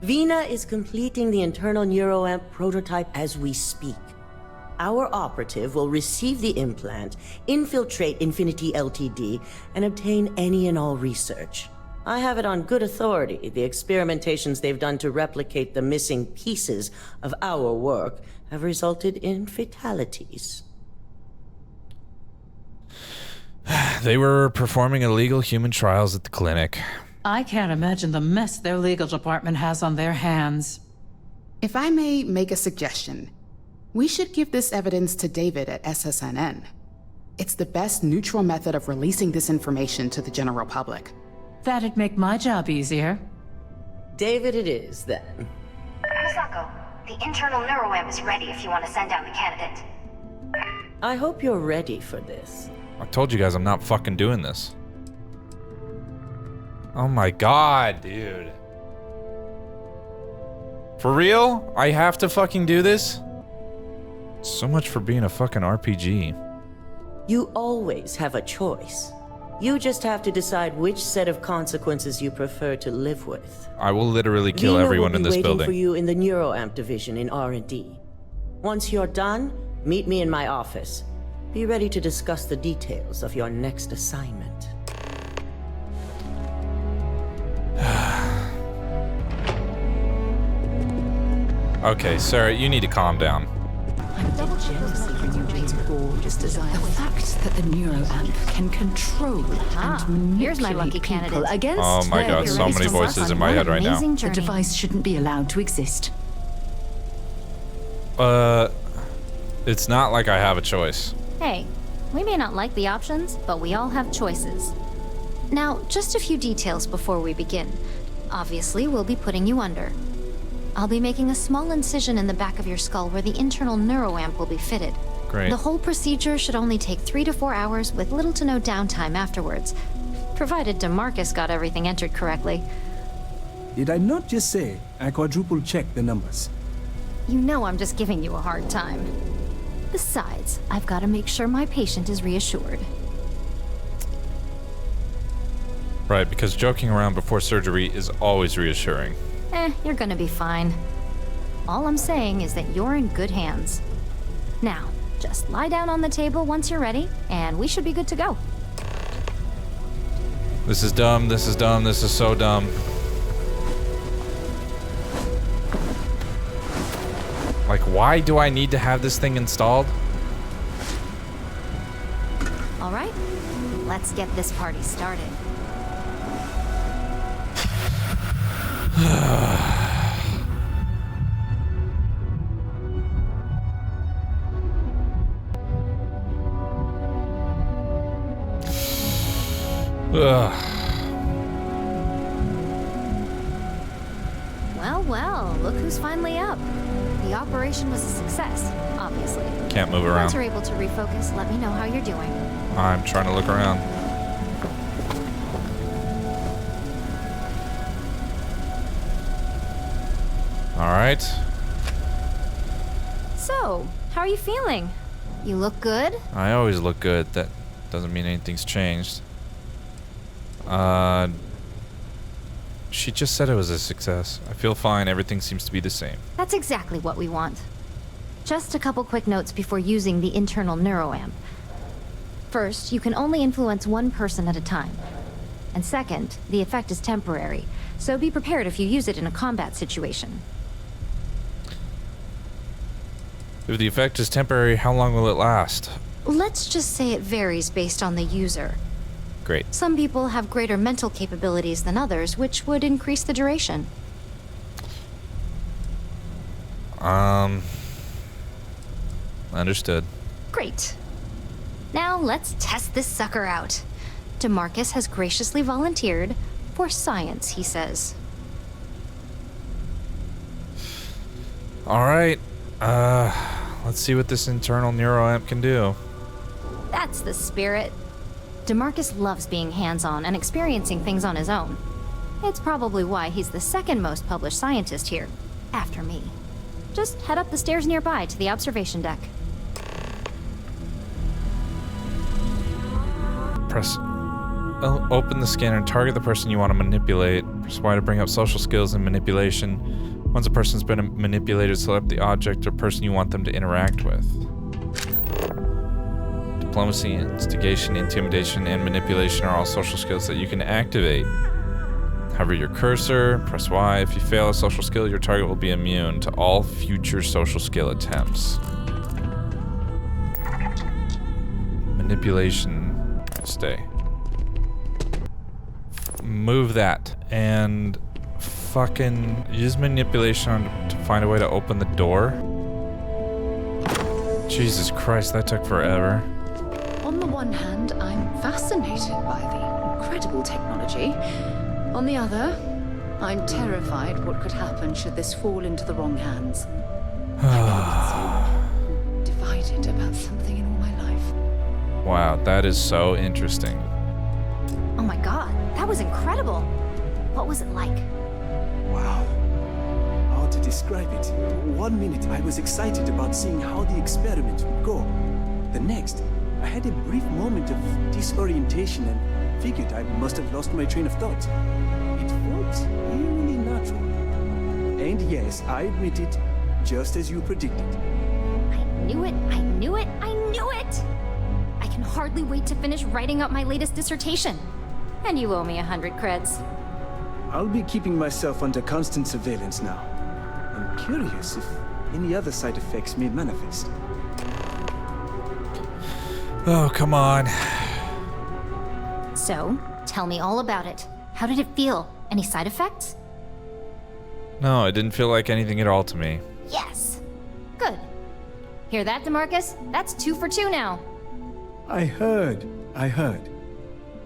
Vina is completing the internal neuroamp prototype as we speak. Our operative will receive the implant, infiltrate Infinity Ltd, and obtain any and all research. I have it on good authority. The experimentations they've done to replicate the missing pieces of our work have resulted in fatalities. They were performing illegal human trials at the clinic. I can't imagine the mess their legal department has on their hands. If I may make a suggestion, we should give this evidence to David at SSNN. It's the best neutral method of releasing this information to the general public. That'd make my job easier. David it is, then. Masako, the internal neuroamp is ready if you want to send out the candidate. I hope you're ready for this. I told you guys I'm not fucking doing this. Oh my god, dude. For real? I have to fucking do this? So much for being a fucking RPG. You always have a choice. You just have to decide which set of consequences you prefer to live with. I will literally kill Vina everyone will in be this waiting building. for you in the neuroamp division in R&D. Once you're done, meet me in my office. Be ready to discuss the details of your next assignment. Okay, Sarah, you need to calm down. I'm jealousy when you make gorgeous design. The fact that the neuroamp can control and manipulate here's my lucky people candidate. against Oh my their god, so many wishes. voices in my head right now. The device shouldn't be allowed to exist. It's not like I have a choice. Hey, we may not like the options, but we all have choices. Now, just a few details before we begin. Obviously, we'll be putting you under. I'll be making a small incision in the back of your skull where the internal neuroamp will be fitted. Great. The whole procedure should only take 3 to 4 hours with little to no downtime afterwards, provided DeMarcus got everything entered correctly. Did I not just say I quadruple checked the numbers? You know I'm just giving you a hard time. Besides, I've got to make sure my patient is reassured. Right, because joking around before surgery is always reassuring. You're gonna be fine. All I'm saying is that you're in good hands. Now, just lie down on the table once you're ready, and we should be good to go. This is dumb, this is dumb, this is so dumb. Like, why do I need to have this thing installed? All right, let's get this party started. Well, look who's finally up. The operation was a success, obviously. Can't move around. Once you're able to refocus, let me know how you're doing. I'm trying to look around. All right. So, how are you feeling? You look good? I always look good. That doesn't mean anything's changed. She just said it was a success. I feel fine. Everything seems to be the same. That's exactly what we want. Just a couple quick notes before using the internal neuroamp. First, you can only influence one person at a time. And second, the effect is temporary, so be prepared if you use it in a combat situation. If the effect is temporary, how long will it last? Let's just say it varies based on the user. Great. Some people have greater mental capabilities than others, which would increase the duration. Understood. Great. Now let's test this sucker out. DeMarcus has graciously volunteered for science, he says. All right. Let's see what this internal neuroamp can do. That's the spirit. DeMarcus loves being hands-on and experiencing things on his own. It's probably why he's the second most published scientist here, after me. Just head up the stairs nearby to the observation deck. Press open the scanner and target the person you want to manipulate. Press Y to bring up social skills and manipulation. Once a person's been manipulated, select the object or person you want them to interact with. Diplomacy, instigation, intimidation, and manipulation are all social skills that you can activate. Hover your cursor, press Y. If you fail a social skill, your target will be immune to all future social skill attempts. Manipulation, stay. Move that, and fucking use manipulation to find a way to open the door. Jesus Christ, that took forever. On the one hand, I'm fascinated by the incredible technology. On the other, I'm terrified what could happen should this fall into the wrong hands. I've been so divided about something in all my life. Wow, that is so interesting. Oh my god, that was incredible. What was it like? Wow. How to describe it? 1 minute I was excited about seeing how the experiment would go. The next, I had a brief moment of disorientation and figured I must have lost my train of thought. It felt eerily natural. And yes, I admit it, just as you predicted. I knew it, I knew it, I knew it! I can hardly wait to finish writing up my latest dissertation. And you owe me 100 creds. I'll be keeping myself under constant surveillance now. I'm curious if any other side effects may manifest. Oh, come on. So, tell me all about it. How did it feel? Any side effects? No, it didn't feel like anything at all to me. Yes! Good. Hear that, DeMarcus? That's 2 for 2 now. I heard.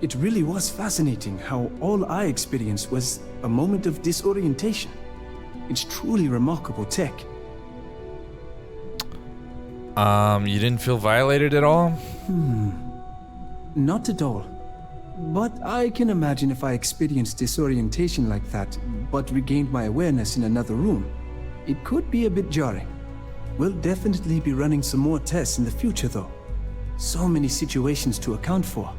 It really was fascinating how all I experienced was a moment of disorientation. It's truly remarkable tech. You didn't feel violated at all? Not at all. But I can imagine if I experienced disorientation like that, but regained my awareness in another room. It could be a bit jarring. We'll definitely be running some more tests in the future, though. So many situations to account for.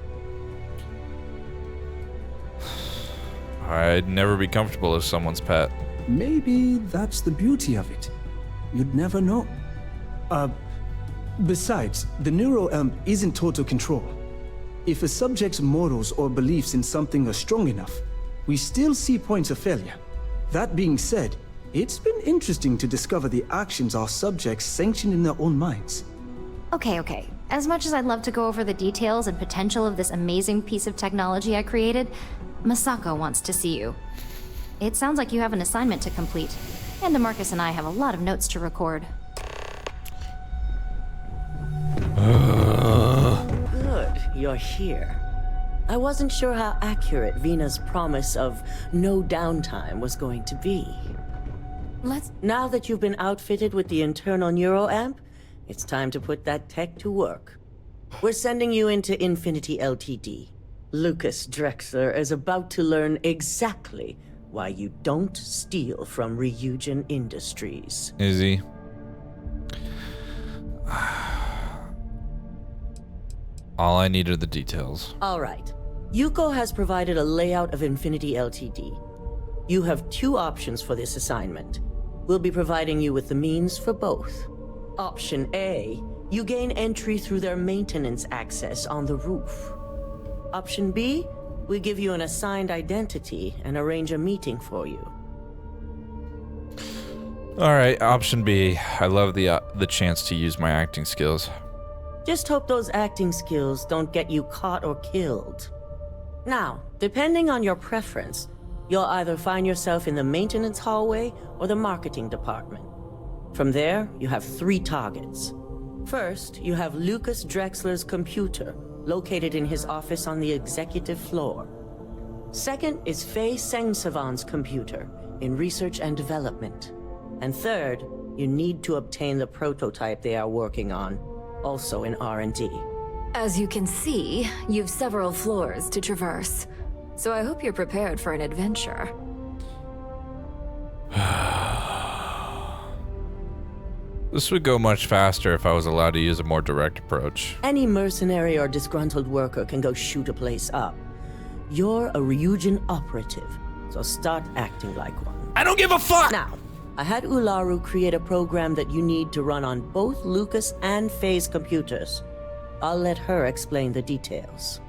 I'd never be comfortable as someone's pet. Maybe that's the beauty of it. You'd never know. Besides, the neuroamp isn't total control. If a subject's morals or beliefs in something are strong enough, we still see points of failure. That being said, it's been interesting to discover the actions our subjects sanction in their own minds. Okay. As much as I'd love to go over the details and potential of this amazing piece of technology I created, Masako wants to see you. It sounds like you have an assignment to complete, and DeMarcus and I have a lot of notes to record. Good, you're here. I wasn't sure how accurate Vina's promise of no downtime was going to be. Now that you've been outfitted with the internal neuroamp, it's time to put that tech to work. We're sending you into Infinity Ltd. Lucas Drexler is about to learn exactly why you don't steal from Ryujin Industries. Is he? All I need are the details. All right. Yuko has provided a layout of Infinity Ltd. You have two options for this assignment. We'll be providing you with the means for both. Option A, you gain entry through their maintenance access on the roof. Option B, we give you an assigned identity and arrange a meeting for you. Alright, option B. I love the chance to use my acting skills. Just hope those acting skills don't get you caught or killed. Now, depending on your preference, you'll either find yourself in the maintenance hallway or the marketing department. From there, you have 3 targets. First, you have Lucas Drexler's computer, located in his office on the executive floor. Second is Faye Sengsavan's computer, in research and development. And third, you need to obtain the prototype they are working on, also in R&D. As you can see, you've several floors to traverse, so I hope you're prepared for an adventure. This would go much faster if I was allowed to use a more direct approach. Any mercenary or disgruntled worker can go shoot a place up. You're a Ryujin operative, so start acting like one. I don't give a fuck! Now, I had Ularu create a program that you need to run on both Lucas and Faye's computers. I'll let her explain the details.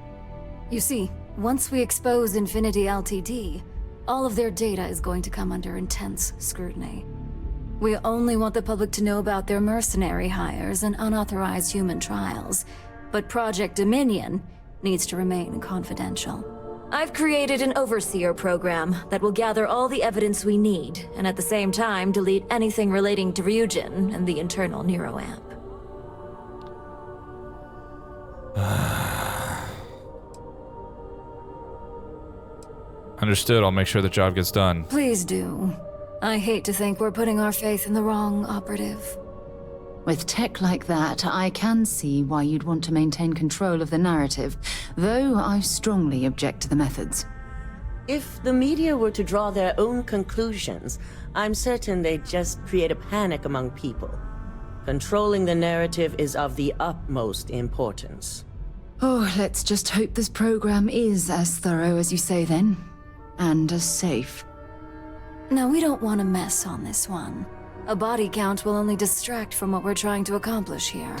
You see, once we expose Infinity Ltd, all of their data is going to come under intense scrutiny. We only want the public to know about their mercenary hires and unauthorized human trials, but Project Dominion needs to remain confidential. I've created an overseer program that will gather all the evidence we need, and at the same time delete anything relating to Ryujin and the internal neuroamp. Understood, I'll make sure the job gets done. Please do. I hate to think we're putting our faith in the wrong operative. With tech like that, I can see why you'd want to maintain control of the narrative, though I strongly object to the methods. If the media were to draw their own conclusions, I'm certain they'd just create a panic among people. Controlling the narrative is of the utmost importance. Oh, let's just hope this program is as thorough as you say then, and as safe. Now, we don't want to mess on this one. A body count will only distract from what we're trying to accomplish here.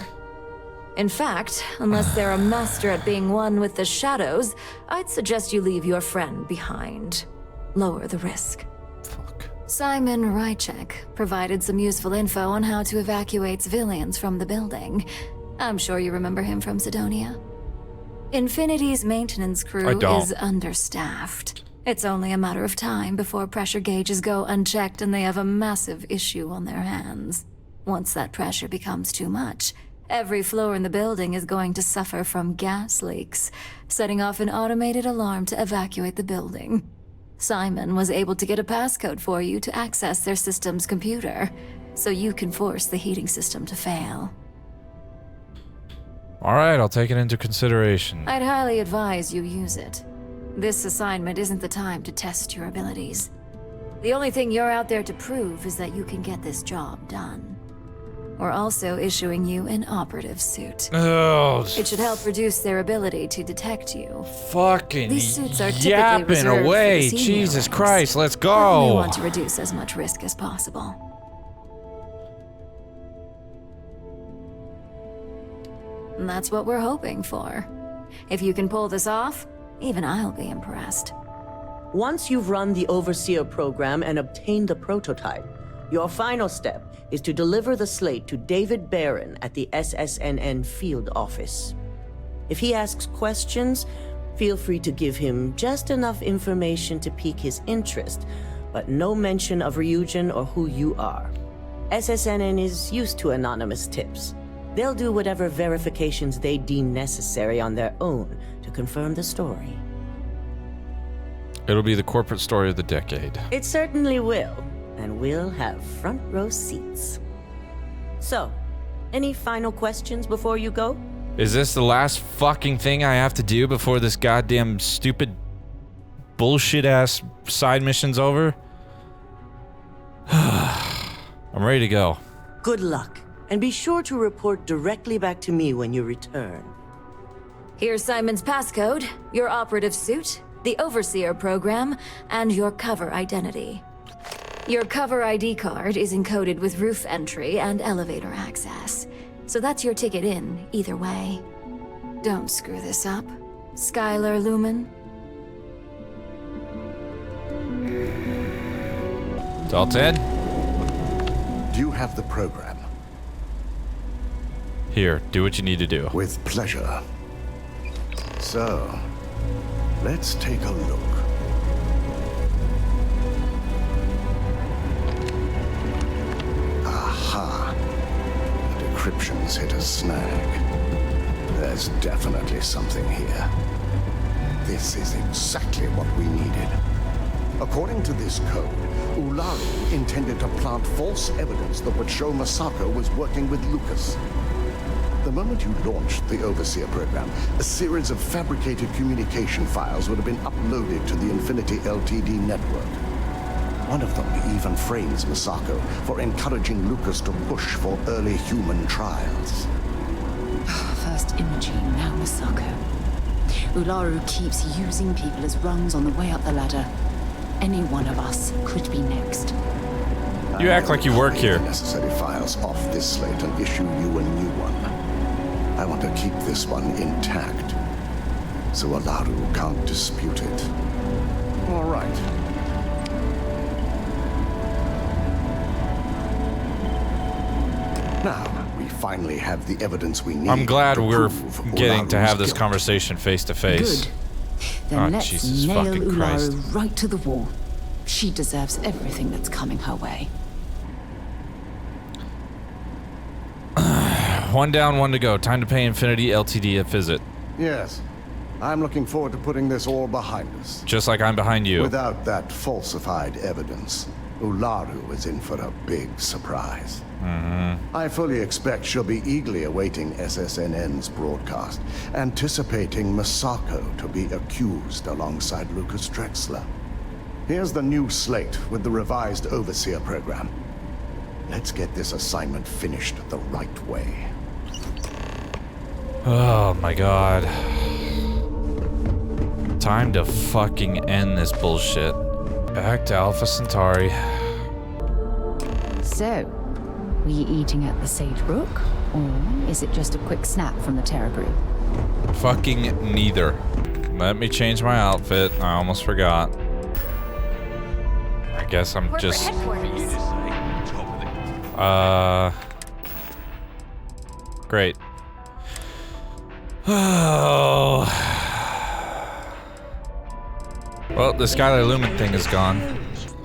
In fact, unless they're a master at being one with the shadows, I'd suggest you leave your friend behind. Lower the risk. Fuck. Simon Rychek provided some useful info on how to evacuate civilians from the building. I'm sure you remember him from Sidonia. Infinity's maintenance crew is understaffed. It's only a matter of time before pressure gauges go unchecked and they have a massive issue on their hands. Once that pressure becomes too much, every floor in the building is going to suffer from gas leaks, setting off an automated alarm to evacuate the building. Simon was able to get a passcode for you to access their system's computer, so you can force the heating system to fail. Alright, I'll take it into consideration. I'd highly advise you use it. This assignment isn't the time to test your abilities. The only thing you're out there to prove is that you can get this job done. We're also issuing you an operative suit. Oh, it should help reduce their ability to detect you. Fucking These suits are typically yapping reserved away. for the senior Jesus ranks, Christ, let's but go. we want to reduce as much risk as possible. And that's what we're hoping for. If you can pull this off, even I'll be impressed. Once you've run the Overseer program and obtained the prototype, your final step is to deliver the slate to David Barron at the SSNN field office. If he asks questions, feel free to give him just enough information to pique his interest, but no mention of Ryujin or who you are. SSNN is used to anonymous tips. They'll do whatever verifications they deem necessary on their own to confirm the story. It'll be the corporate story of the decade. It certainly will, and we'll have front row seats. So, any final questions before you go? Is this the last fucking thing I have to do before this goddamn stupid bullshit ass side mission's over? I'm ready to go. Good luck, and be sure to report directly back to me when you return. Here's Simon's passcode, your operative suit, the Overseer program, and your cover identity. Your cover ID card is encoded with roof entry and elevator access, so that's your ticket in, either way. Don't screw this up, Skylar Lumen. It's all Ted? Do you have the program? Here, do what you need to do. With pleasure. So, let's take a look. Aha. The decryption's hit a snag. There's definitely something here. This is exactly what we needed. According to this code, Ularu intended to plant false evidence that would show Masako was working with Lucas. The moment you launched the Overseer program, a series of fabricated communication files would have been uploaded to the Infinity Ltd network. One of them even frames Masako for encouraging Lucas to push for early human trials. First Imogene, now Masako. Ularu keeps using people as rungs on the way up the ladder. Any one of us could be next. You act like you work here. Necessary files off this slate and issue you a new one. I want to keep this one intact, so Ularu can't dispute it. All right. Now, we finally have the evidence we need. I'm glad we're prove getting to Ularu's have this guilt. conversation face to face. Good. Then let's Jesus nail fucking Christ. Ularu right to the wall. She deserves everything that's coming her way. One down, one to go. Time to pay Infinity Ltd a visit. Yes. I'm looking forward to putting this all behind us. Just like I'm behind you. Without that falsified evidence, Ularu is in for a big surprise. I fully expect she'll be eagerly awaiting SSNN's broadcast, anticipating Masako to be accused alongside Lucas Drexler. Here's the new slate with the revised Overseer program. Let's get this assignment finished the right way. Oh my god. Time to fucking end this bullshit. Back to Alpha Centauri. So, were you eating at the Sage Brook, or is it just a quick snap from the Terra Brew? Fucking neither. Let me change my outfit. I almost forgot. I guess I'm just... Great. Oh. Well, the Skylar Lumen thing is gone.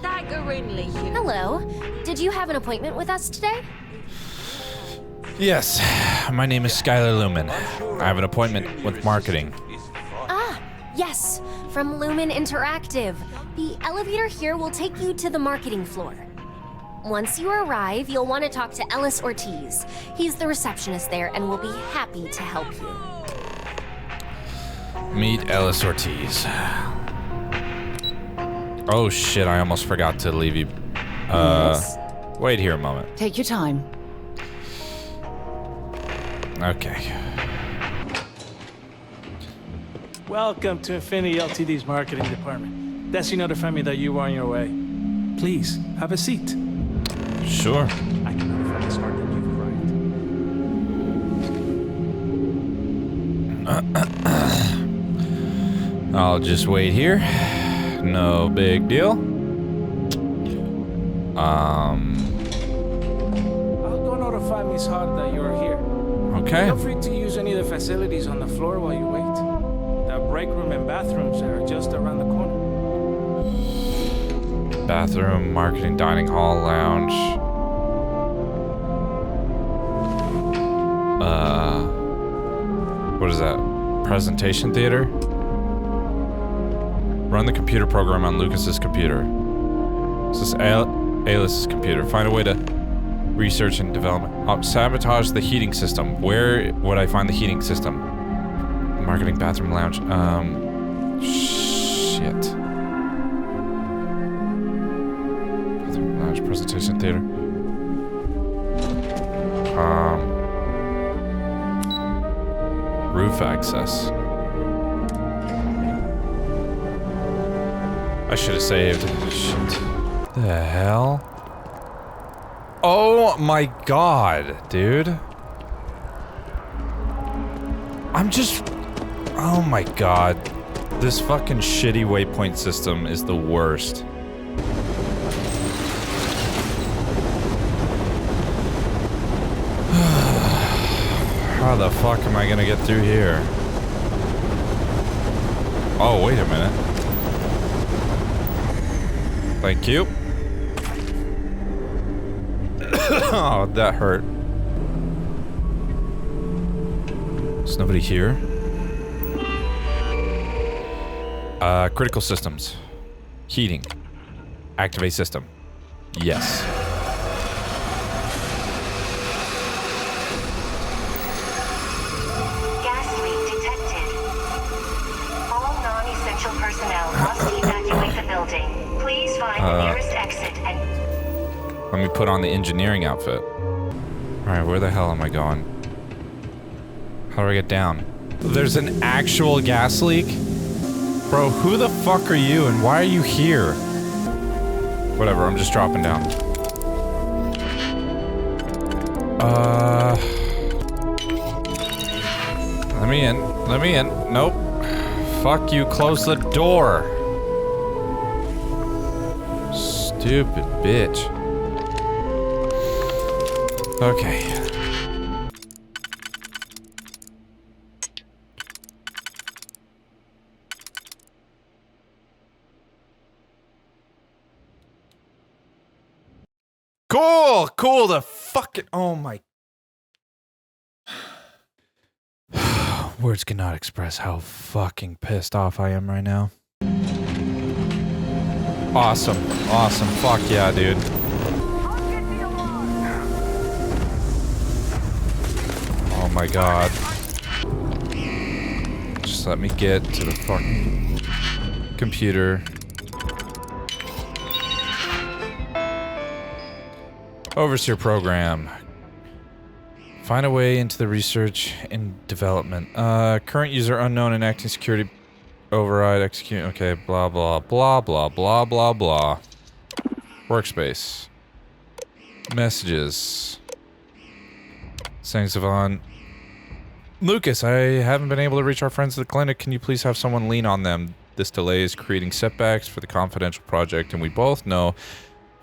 Hello. Did you have an appointment with us today? Yes, my name is Skylar Lumen. I have an appointment with marketing. Ah, yes. From Lumen Interactive. The elevator here will take you to the marketing floor. Once you arrive, you'll want to talk to Ellis Ortiz. He's the receptionist there and will be happy to help you. Meet Ellis Ortiz. Oh shit, I almost forgot to leave you. Yes? Wait here a moment. Take your time. Okay. Welcome to Infinity LTD's marketing department. Desi notified me that you were on your way. Please, have a seat. Sure. I can notify Miss Hart that you've arrived. I'll just wait here. No big deal. I'll go notify Miss Hart that you're here. Okay. Feel free to use any of the facilities on the floor while you wait. The break room and bathrooms are just around the corner. Bathroom, marketing, dining hall, lounge. What is that? Presentation theater? Run the computer program on Lucas's computer. This is Alice's computer. Find a way to research and development. Sabotage the heating system. Where would I find the heating system? Marketing, bathroom, lounge. Shit. Bathroom, lounge, presentation theater. Roof access. I should have saved. Shit. The hell? Oh my god, dude. I'm just... Oh my god. This fucking shitty waypoint system is the worst. How the fuck am I gonna get through here? Oh, wait a minute. Thank you. Oh, that hurt. There's nobody here. Critical systems. Heating. Activate system. Yes. Gas leak detected. All non-essential personnel must evacuate the building. Please find the nearest exit and... Let me put on the engineering outfit. Alright, where the hell am I going? How do I get down? There's an actual gas leak? Bro, who the fuck are you and why are you here? Whatever, I'm just dropping down. Let me in. Let me in. Nope. Fuck you, close the door. Stupid bitch. Okay. Cool, cool, the fucking, oh my. Words cannot express how fucking pissed off I am right now. Awesome, awesome, fuck yeah, dude. Oh my god. Just let me get to the fucking computer. Overseer program. Find a way into the research and development. Current user unknown and acting security override execute. Okay, blah blah blah blah blah blah blah. Workspace. Messages. Saying Savon. Lucas, I haven't been able to reach our friends at the clinic. Can you please have someone lean on them? This delay is creating setbacks for the confidential project, and we both know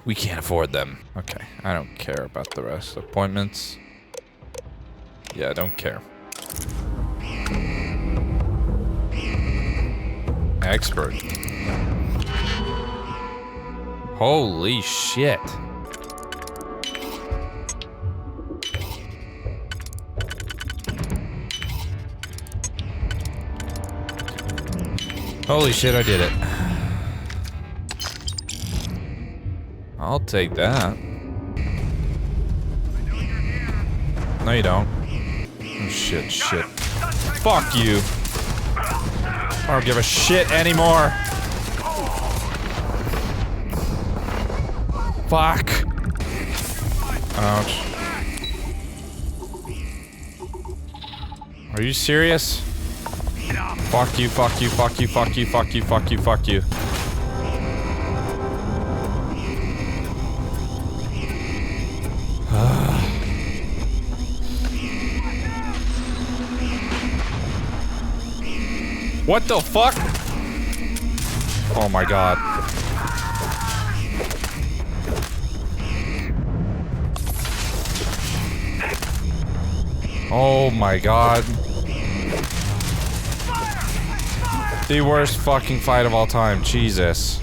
we can't afford them. Okay, I don't care about the rest. Appointments. Yeah, I don't care. Expert. Holy shit. Holy shit, I did it. I'll take that. No, you don't. Oh, shit. Fuck you. I don't give a shit anymore. Fuck. Ouch. Are you serious? Fuck you. What the fuck? Oh my god. Oh my god. The worst fucking fight of all time. Jesus.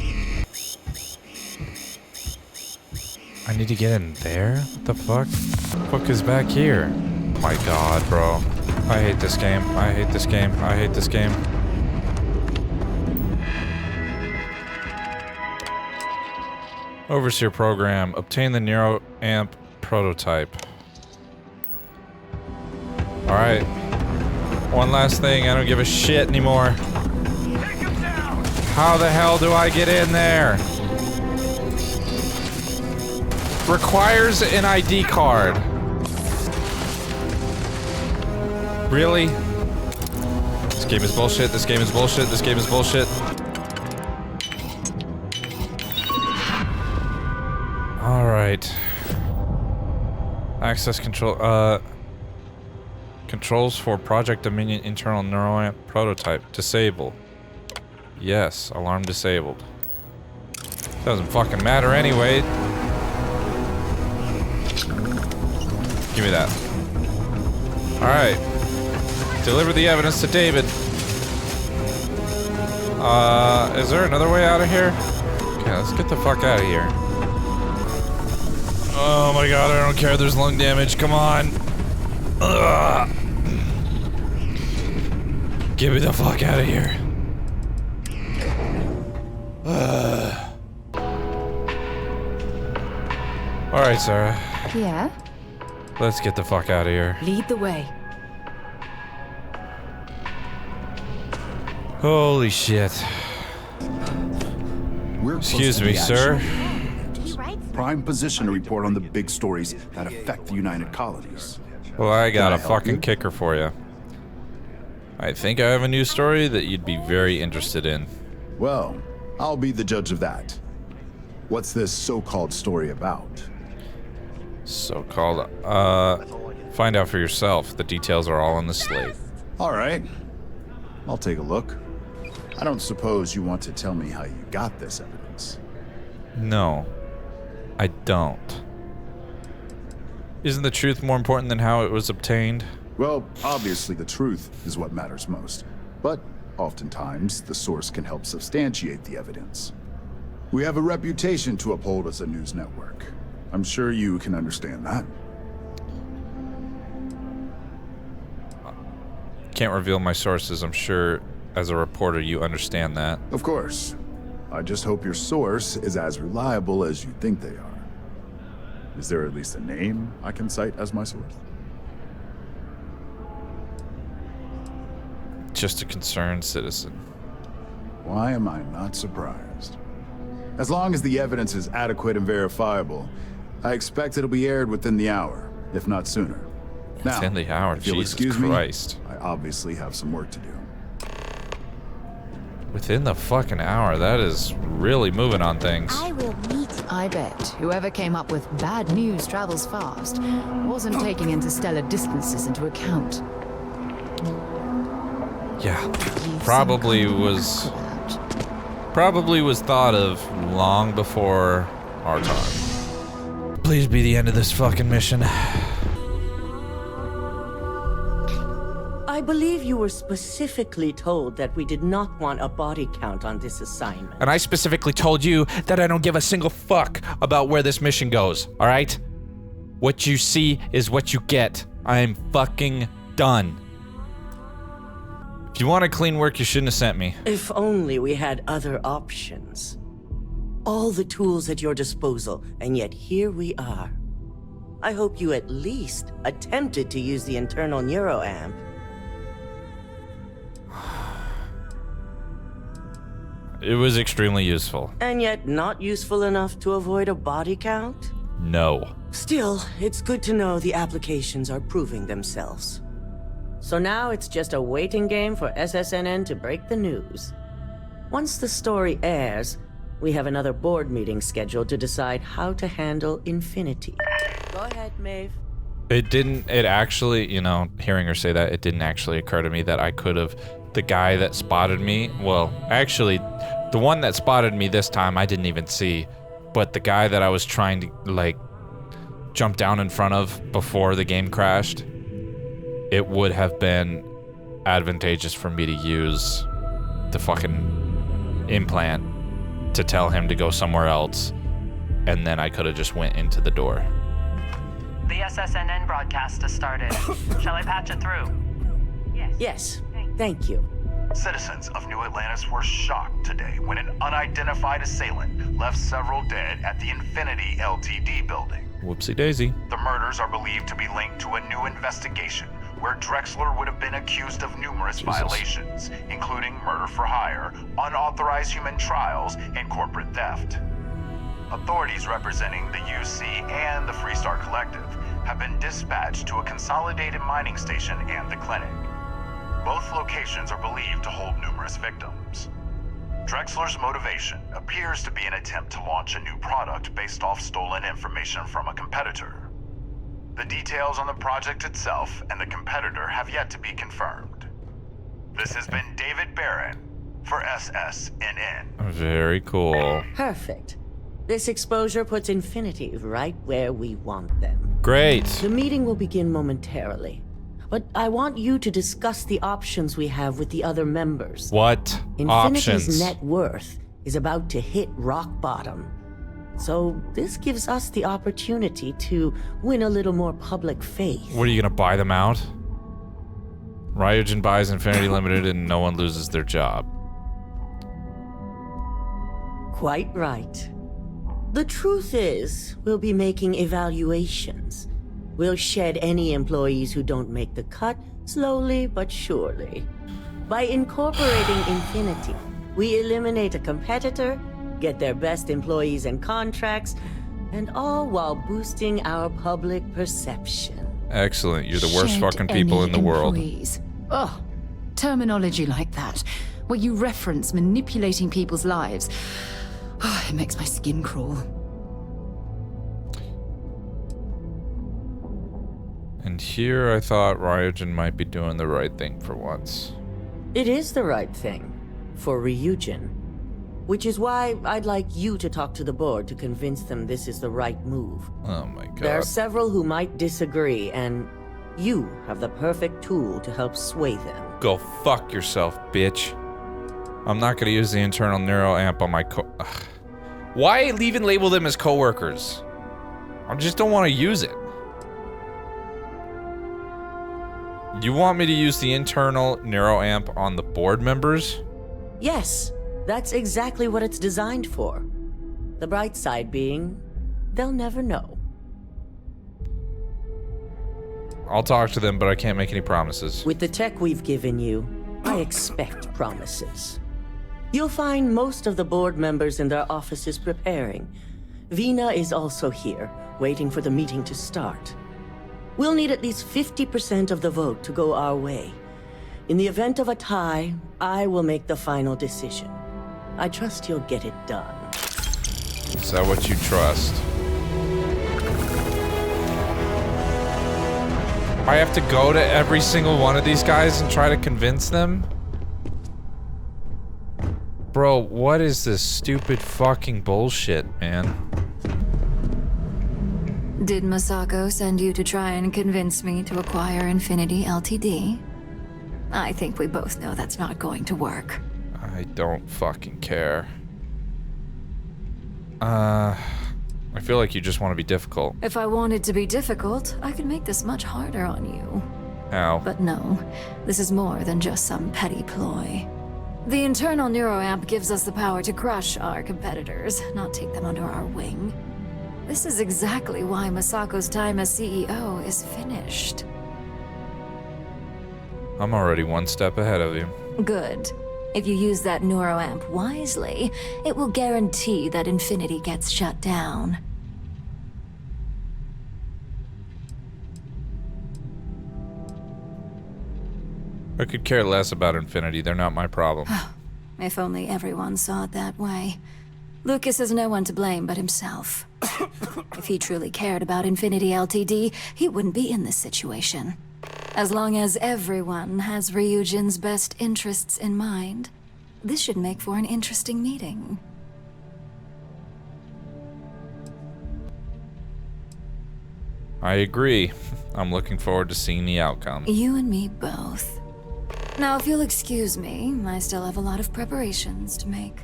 I need to get in there? What the fuck? What the fuck is back here? Oh my god, bro. I hate this game. I hate this game. I hate this game. Overseer program. Obtain the Nero Amp prototype. Alright. One last thing. I don't give a shit anymore. How the hell do I get in there? Requires an ID card. Really? This game is bullshit. This game is bullshit. This game is bullshit. Alright. Access control, controls for Project Dominion internal neuroamp prototype. Disable. Yes, alarm disabled. Doesn't fucking matter anyway. Give me that. Alright. Deliver the evidence to David. Is there another way out of here? Okay, let's get the fuck out of here. Oh my god, I don't care. There's lung damage. Come on. Ugh. Get me the fuck out of here. Alright, Sarah. Yeah? Let's get the fuck out of here. Lead the way. Holy shit. Excuse me, sir. Prime position to report on the big stories that affect the United Colonies. Well, I got a fucking kicker for you. I think I have a news story that you'd be very interested in. Well, I'll be the judge of that. What's this so-called story about? So-called, find out for yourself. The details are all on the slate. All right. I'll take a look. I don't suppose you want to tell me how you got this evidence. No, I don't. Isn't the truth more important than how it was obtained? Well, obviously the truth is what matters most. But oftentimes, the source can help substantiate the evidence. We have a reputation to uphold as a news network. I'm sure you can understand that. Can't reveal my sources. I'm sure as a reporter you understand that. Of course. I just hope your source is as reliable as you think they are. Is there at least a name I can cite as my source? Just a concerned citizen. Why am I not surprised? As long as the evidence is adequate and verifiable, I expect it'll be aired within the hour, if not sooner. Now, within the hour, if you'll Jesus excuse Christ. me, I obviously have some work to do. Within the fucking hour, that is really moving on things. I will meet. I bet whoever came up with bad news travels fast wasn't taking interstellar distances into account. Yeah, probably was thought of long before our time. Please be the end of this fucking mission. I believe you were specifically told that we did not want a body count on this assignment. And I specifically told you that I don't give a single fuck about where this mission goes, alright? What you see is what you get. I am fucking done. If you wanted clean work, you shouldn't have sent me. If only we had other options. all the tools at your disposal, and yet here we are. I hope you at least attempted to use the internal neuroamp. It was extremely useful. And yet not useful enough to avoid a body count? No. Still, it's good to know the applications are proving themselves. So now it's just a waiting game for SSNN to break the news. Once the story airs, we have another board meeting scheduled to decide how to handle Infinity. Go ahead, Maeve. It actually, you know, hearing her say that, it didn't actually occur to me that I could have, the guy that spotted me, well, actually, the one that spotted me this time, I didn't even see, but the guy that I was trying to, like, jump down in front of before the game crashed, it would have been advantageous for me to use the fucking implant to tell him to go somewhere else, and then I could have just went into the door. The SSNN broadcast has started. Shall I patch it through? Yes, thank you. Citizens of New Atlantis were shocked today when an unidentified assailant left several dead at the Infinity Ltd building. Whoopsie daisy. The murders are believed to be linked to a new investigation where Drexler would have been accused of numerous violations, including murder for hire, unauthorized human trials, and corporate theft. Authorities representing the UC and the Freestar Collective have been dispatched to a consolidated mining station and the clinic. Both locations are believed to hold numerous victims. Drexler's motivation appears to be an attempt to launch a new product based off stolen information from a competitor. The details on the project itself and the competitor have yet to be confirmed. This has been David Barron for SSNN. Very cool. Perfect. This exposure puts Infinity right where we want them. Great. The meeting will begin momentarily, but I want you to discuss the options we have with the other members. What Infinity's options? net worth is about to hit rock bottom. So this gives us the opportunity to win a little more public faith. What, are you gonna buy them out? Ryogen buys Infinity Limited and no one loses their job. Quite right. The truth is, we'll be making evaluations. We'll shed any employees who don't make the cut, slowly but surely. By incorporating Infinity, we eliminate a competitor, get their best employees and contracts, and all while boosting our public perception. Excellent. You're the worst Shed fucking people in the world. employees. Ugh. Terminology like that, where you reference manipulating people's lives. It makes my skin crawl. And here I thought Ryogen might be doing the right thing for once. It is the right thing, for Ryujin. Which is why I'd like you to talk to the board to convince them this is the right move. Oh my god. There are several who might disagree, and you have the perfect tool to help sway them. Go fuck yourself, bitch. I'm not gonna use the internal neuroamp on my Why even label them as coworkers? I just don't want to use it. You want me to use the internal neuroamp on the board members? Yes, that's exactly what it's designed for. The bright side being, they'll never know. I'll talk to them, but I can't make any promises. With the tech we've given you, I expect promises. You'll find most of the board members in their offices preparing. Vina is also here, waiting for the meeting to start. We'll need at least 50% of the vote to go our way. In the event of a tie, I will make the final decision. I trust you'll get it done. Is that what you trust? I have to go to every single one of these guys and try to convince them? Bro, what is this stupid fucking bullshit, man? Did Masako send you to try and convince me to acquire Infinity Ltd? I think we both know that's not going to work. I don't fucking care. I feel like you just want to be difficult. If I wanted to be difficult, I could make this much harder on you. How? But no, this is more than just some petty ploy. The internal neuroamp gives us the power to crush our competitors, not take them under our wing. This is exactly why Masako's time as CEO is finished. I'm already one step ahead of you. Good. If you use that neuroamp wisely, it will guarantee that Infinity gets shut down. I could care less about Infinity. They're not my problem. If only everyone saw it that way. Lucas has no one to blame but himself. If he truly cared about Infinity Ltd, he wouldn't be in this situation. As long as everyone has Ryujin's best interests in mind, this should make for an interesting meeting. I agree. I'm looking forward to seeing the outcome. You and me both. Now, if you'll excuse me, I still have a lot of preparations to make.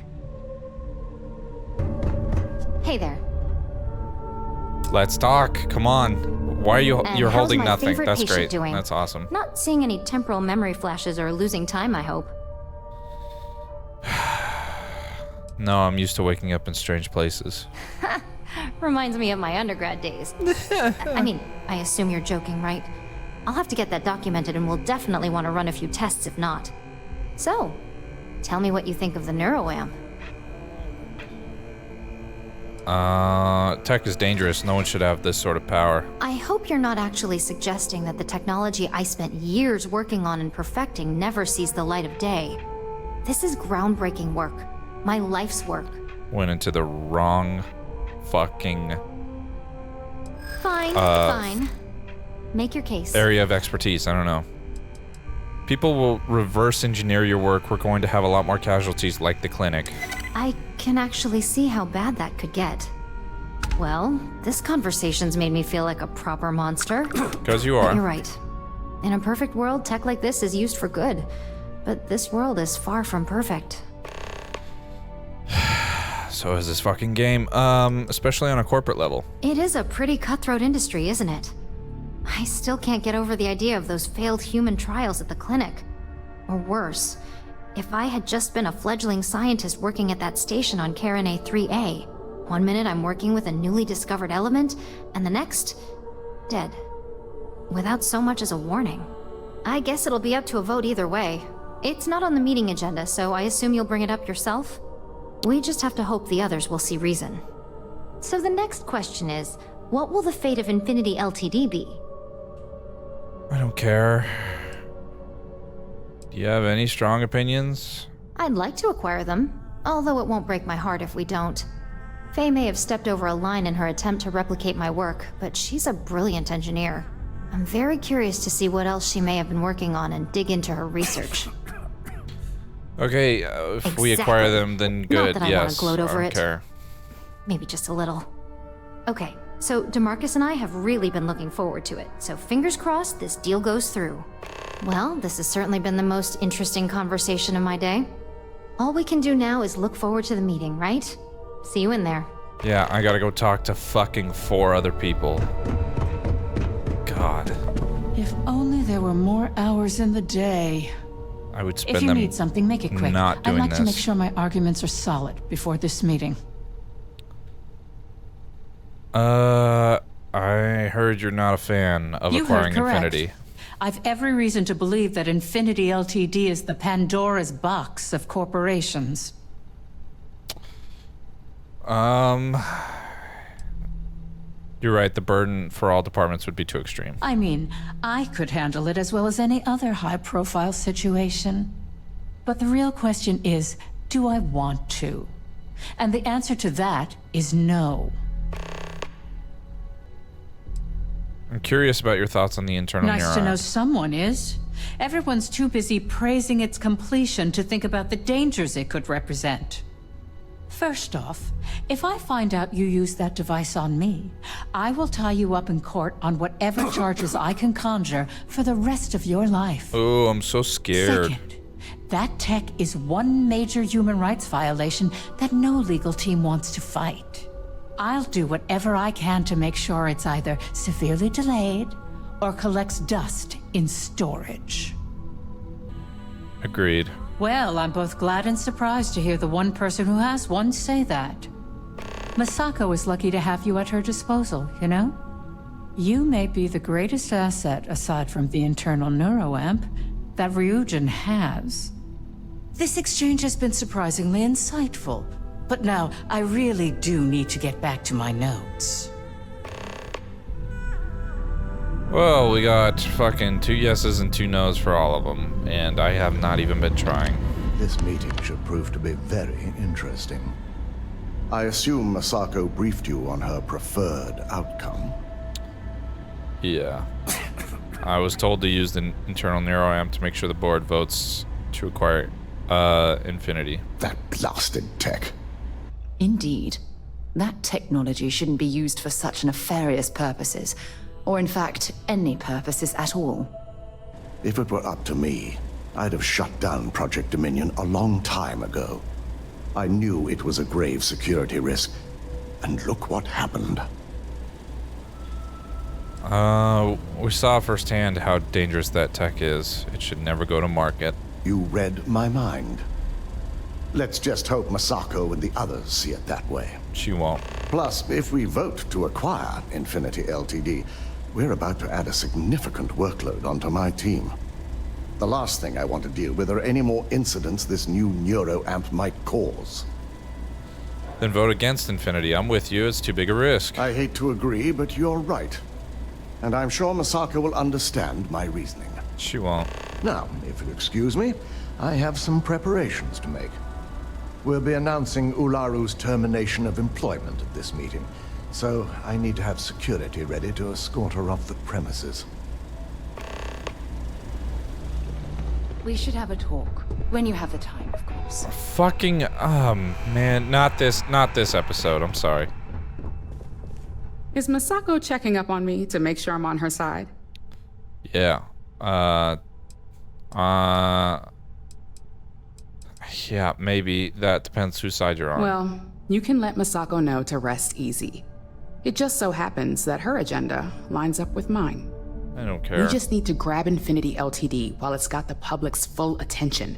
Hey there. Let's talk. Come on. Why are you? And You're how's holding my nothing. favorite That's patient great. doing? That's awesome. Not seeing any temporal memory flashes or losing time, I hope. No, I'm used to waking up in strange places. Reminds me of my undergrad days. I mean, I assume you're joking, right? I'll have to get that documented, and we'll definitely want to run a few tests if not. So, tell me what you think of the neuroamp. Tech is dangerous. No one should have this sort of power. I hope you're not actually suggesting that the technology I spent years working on and perfecting never sees the light of day. This is groundbreaking work. My life's work. Went into the wrong fucking Fine. Make your case. area of expertise. I don't know. People will reverse engineer your work. We're going to have a lot more casualties like the clinic. I can actually see how bad that could get. Well, this conversation's made me feel like a proper monster. Because you are. You're right. In a perfect world, tech like this is used for good. But this world is far from perfect. So is this fucking game, especially on a corporate level. It is a pretty cutthroat industry, isn't it? I still can't get over the idea of those failed human trials at the clinic. Or worse, if I had just been a fledgling scientist working at that station on Carinae 3A, one minute I'm working with a newly discovered element, and the next, dead. Without so much as a warning. I guess it'll be up to a vote either way. It's not on the meeting agenda, so I assume you'll bring it up yourself? We just have to hope the others will see reason. So the next question is, what will the fate of Infinity Ltd be? I don't care. Do you have any strong opinions? I'd like to acquire them, although it won't break my heart if we don't. Faye may have stepped over a line in her attempt to replicate my work, but she's a brilliant engineer. I'm very curious to see what else she may have been working on and dig into her research. Okay, if we acquire them, then good. Not that I want to gloat over I it. don't care. Maybe just a little. Okay, so DeMarcus and I have really been looking forward to it, so fingers crossed this deal goes through. Well, this has certainly been the most interesting conversation of my day. All we can do now is look forward to the meeting, right? See you in there. Yeah, I gotta go talk to fucking 4 other people. God. If only there were more hours in the day. I would spend If you them need something, make it quick. not doing I'd like to make this. sure my arguments are solid before this meeting. I heard you're not a fan of You acquiring heard correct. Infinity. I've every reason to believe that Infinity Ltd is the Pandora's box of corporations. You're right, the burden for all departments would be too extreme. I mean, I could handle it as well as any other high-profile situation. But the real question is, do I want to? And the answer to that is no. I'm curious about your thoughts on the internal Nice neuron. to know someone is. Everyone's too busy praising its completion to think about the dangers it could represent. First off, if I find out you used that device on me, I will tie you up in court on whatever charges I can conjure for the rest of your life. Oh, I'm so scared. Second, that tech is one major human rights violation that no legal team wants to fight. I'll do whatever I can to make sure it's either severely delayed or collects dust in storage. Agreed. Well, I'm both glad and surprised to hear the one person who has one say that. Masako is lucky to have you at her disposal, you know? You may be the greatest asset, aside from the internal neuroamp, that Ryujin has. This exchange has been surprisingly insightful, but now I really do need to get back to my notes. Well, we got fucking 2 yeses and 2 nos for all of them, and I have not even been trying. This meeting should prove to be very interesting. I assume Masako briefed you on her preferred outcome. Yeah. I was told to use the internal neuroamp to make sure the board votes to acquire Infinity. That blasted tech. Indeed. That technology shouldn't be used for such nefarious purposes, or in fact, any purposes at all. If it were up to me, I'd have shut down Project Dominion a long time ago. I knew it was a grave security risk, and look what happened. We saw firsthand how dangerous that tech is. It should never go to market. You read my mind. Let's just hope Masako and the others see it that way. She won't. Plus, if we vote to acquire Infinity Ltd., we're about to add a significant workload onto my team. The last thing I want to deal with are any more incidents this new neuroamp might cause. Then vote against Infinity. I'm with you. It's too big a risk. I hate to agree, but you're right. And I'm sure Masako will understand my reasoning. She won't. Now, if you'll excuse me, I have some preparations to make. We'll be announcing Ularu's termination of employment at this meeting, so I need to have security ready to escort her off the premises. We should have a talk. When you have the time, of course. Fucking, man, not this episode. I'm sorry. Is Masako checking up on me to make sure I'm on her side? Yeah. Yeah, maybe. That depends whose side you're on. Well, you can let Masako know to rest easy. It just so happens that her agenda lines up with mine. I don't care. We just need to grab Infinity Ltd. while it's got the public's full attention.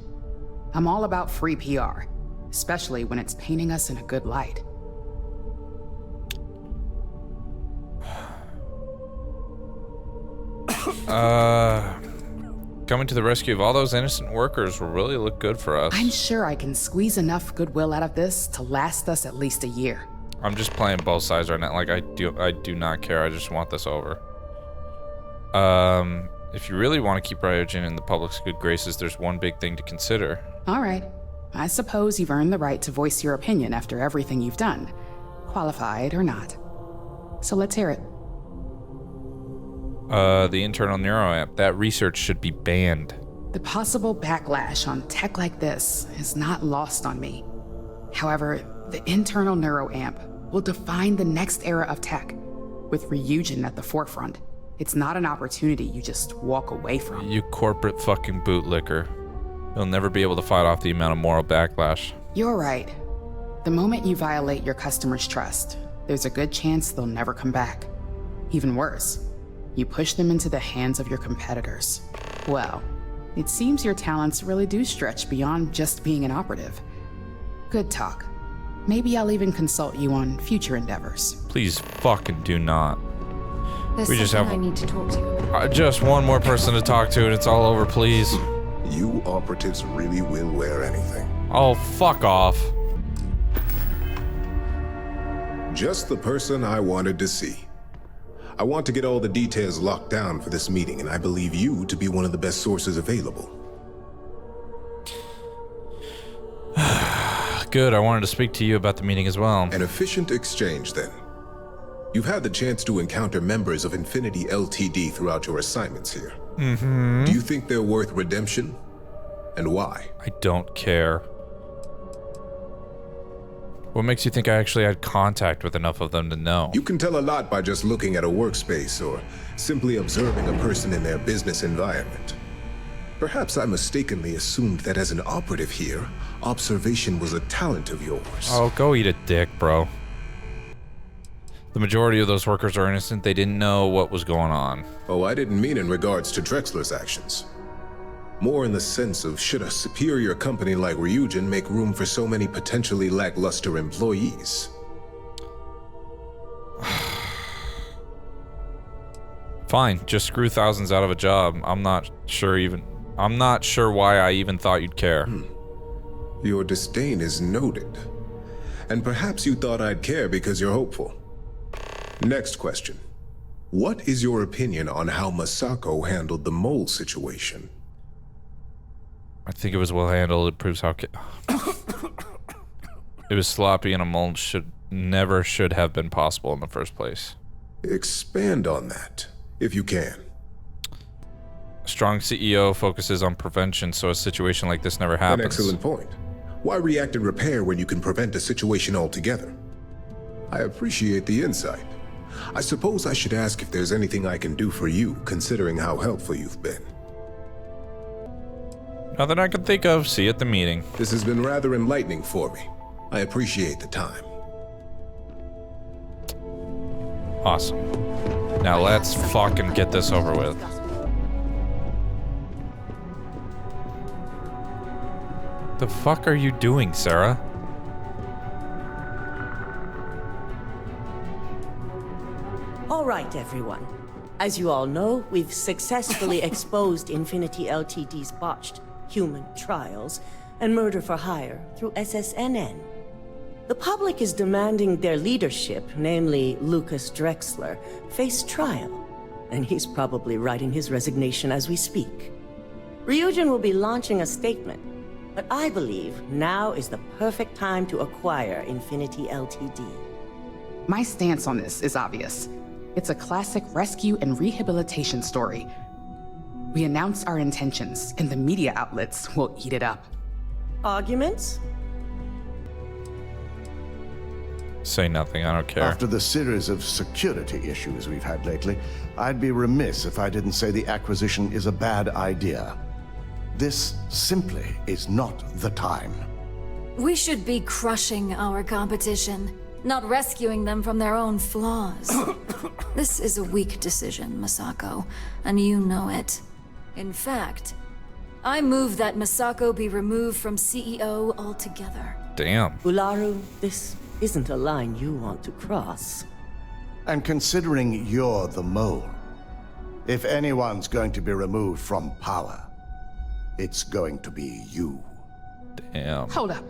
I'm all about free PR, especially when it's painting us in a good light. Coming to the rescue of all those innocent workers will really look good for us. I'm sure I can squeeze enough goodwill out of this to last us at least a year. I'm just playing both sides right now. Like, I do not care. I just want this over. If you really want to keep Ryujin in the public's good graces, there's one big thing to consider. All right. I suppose you've earned the right to voice your opinion after everything you've done, qualified or not. So let's hear it. The internal neuroamp. That research should be banned. The possible backlash on tech like this is not lost on me. However, the internal neuroamp will define the next era of tech, with Ryujin at the forefront. It's not an opportunity you just walk away from. You corporate fucking bootlicker. You'll never be able to fight off the amount of moral backlash. You're right. The moment you violate your customers' trust, there's a good chance they'll never come back. Even worse, you push them into the hands of your competitors. Well, it seems your talents really do stretch beyond just being an operative. Good talk. Maybe I'll even consult you on future endeavors. Please fucking do not. There's We just something have I need to talk to you about. just one more person to talk to and it's all over, please. You operatives really will wear anything. Oh, fuck off. Just the person I wanted to see. I want to get all the details locked down for this meeting, and I believe you to be one of the best sources available. Good, I wanted to speak to you about the meeting as well. An efficient exchange, then. You've had the chance to encounter members of Infinity Ltd. throughout your assignments here. Mm-hmm. Do you think they're worth redemption? And why? I don't care. What makes you think I actually had contact with enough of them to know? You can tell a lot by just looking at a workspace or simply observing a person in their business environment. Perhaps I mistakenly assumed that as an operative here, observation was a talent of yours. Oh, go eat a dick, bro. The majority of those workers are innocent. They didn't know what was going on. Oh, I didn't mean in regards to Drexler's actions. More in the sense of should a superior company like Ryujin make room for so many potentially lackluster employees? Fine, just screw thousands out of a job. I'm not sure why I even thought you'd care. Your disdain is noted. And perhaps you thought I'd care because you're hopeful. Next question. What is your opinion on how Masako handled the mole situation? I think it was well handled. It proves how it was sloppy, and a mole should have been possible in the first place. Expand on that, if you can. A strong CEO focuses on prevention, so a situation like this never happens. An excellent point. Why react and repair when you can prevent a situation altogether? I appreciate the insight. I suppose I should ask if there's anything I can do for you, considering how helpful you've been. Nothing I can think of. See you at the meeting. This has been rather enlightening for me. I appreciate the time. Awesome. Now let's fucking get this over with. The fuck are you doing, Sarah? All right, everyone. As you all know, we've successfully exposed Infinity Ltd's botched human trials and murder for hire through SSNN. The public is demanding their leadership, namely Lucas Drexler, face trial, and he's probably writing his resignation as we speak. Ryujin will be launching a statement, but I believe now is the perfect time to acquire Infinity Ltd. My stance on this is obvious. It's a classic rescue and rehabilitation story. We announce our intentions, and the media outlets will eat it up. Arguments? Say nothing, I don't care. After the series of security issues we've had lately, I'd be remiss if I didn't say the acquisition is a bad idea. This simply is not the time. We should be crushing our competition, not rescuing them from their own flaws. This is a weak decision, Masako, and you know it. In fact, I move that Masako be removed from CEO altogether. Damn. Ularu, this isn't a line you want to cross. And considering you're the mole, if anyone's going to be removed from power, it's going to be you. Damn. Hold up.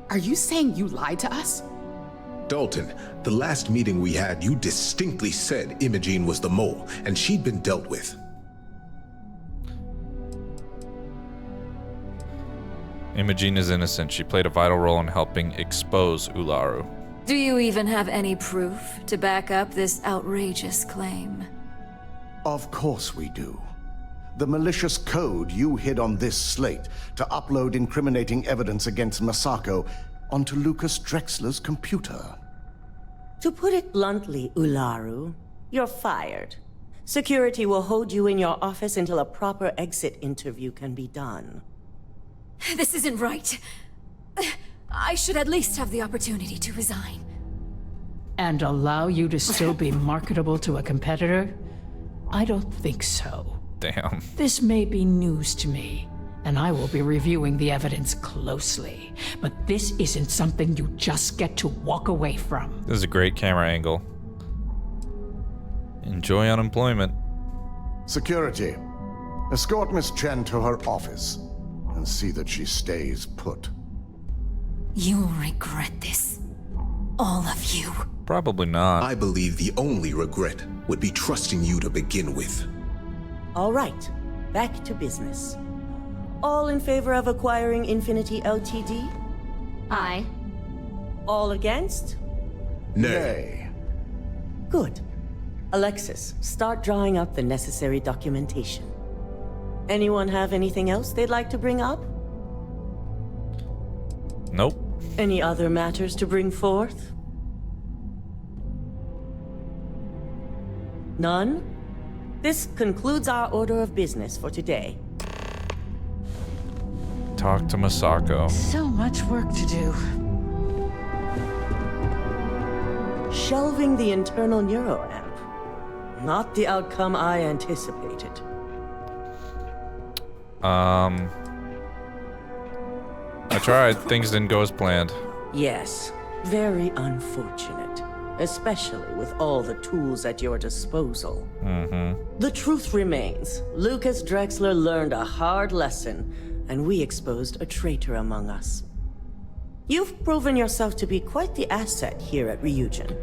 Are you saying you lied to us? Dalton, the last meeting we had, you distinctly said Imogene was the mole, and she'd been dealt with. Imogene is innocent. She played a vital role in helping expose Ularu. Do you even have any proof to back up this outrageous claim? Of course we do. The malicious code you hid on this slate to upload incriminating evidence against Masako onto Lucas Drexler's computer. To put it bluntly, Ularu, you're fired. Security will hold you in your office until a proper exit interview can be done. This isn't right. I should at least have the opportunity to resign. And allow you to still be marketable to a competitor? I don't think so. Damn. This may be news to me, and I will be reviewing the evidence closely. But this isn't something you just get to walk away from. This is a great camera angle. Enjoy unemployment. Security, escort Miss Chen to her office and see that she stays put. You will regret this. All of you. Probably not. I believe the only regret would be trusting you to begin with. All right, back to business. All in favor of acquiring Infinity Ltd? Aye. All against? Nay. Good. Alexis, start drawing up the necessary documentation. Anyone have anything else they'd like to bring up? Nope. Any other matters to bring forth? None? This concludes our order of business for today. Talk to Masako. So much work to do. Shelving the internal neuroamp. Not the outcome I anticipated. I tried. Things didn't go as planned. Yes, very unfortunate. Especially with all the tools at your disposal. Mm-hmm. The truth remains, Lucas Drexler learned a hard lesson, and we exposed a traitor among us. You've proven yourself to be quite the asset here at Ryujin.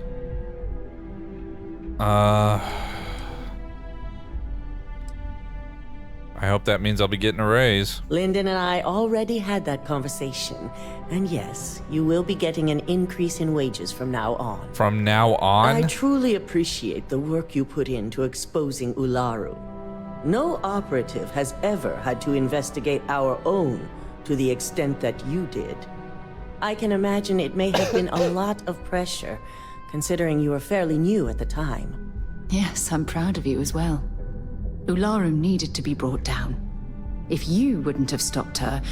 I hope that means I'll be getting a raise. Lyndon and I already had that conversation, and yes, you will be getting an increase in wages from now on. From now on? I truly appreciate the work you put into exposing Ularu. No operative has ever had to investigate our own to the extent that you did. I can imagine it may have been a lot of pressure, considering you were fairly new at the time. Yes, I'm proud of you as well. Ularu needed to be brought down. If you wouldn't have stopped her,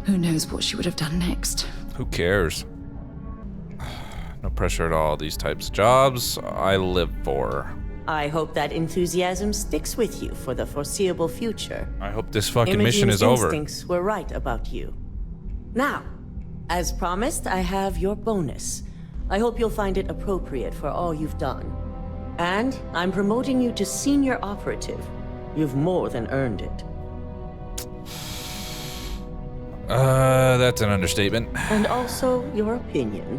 who knows what she would have done next. Who cares? No pressure at all. These types of jobs I live for. I hope that enthusiasm sticks with you for the foreseeable future. I hope this fucking mission is over. Instincts were right about you. Now, as promised, I have your bonus. I hope you'll find it appropriate for all you've done. And I'm promoting you to senior operative. You've more than earned it. That's an understatement. And also your opinion.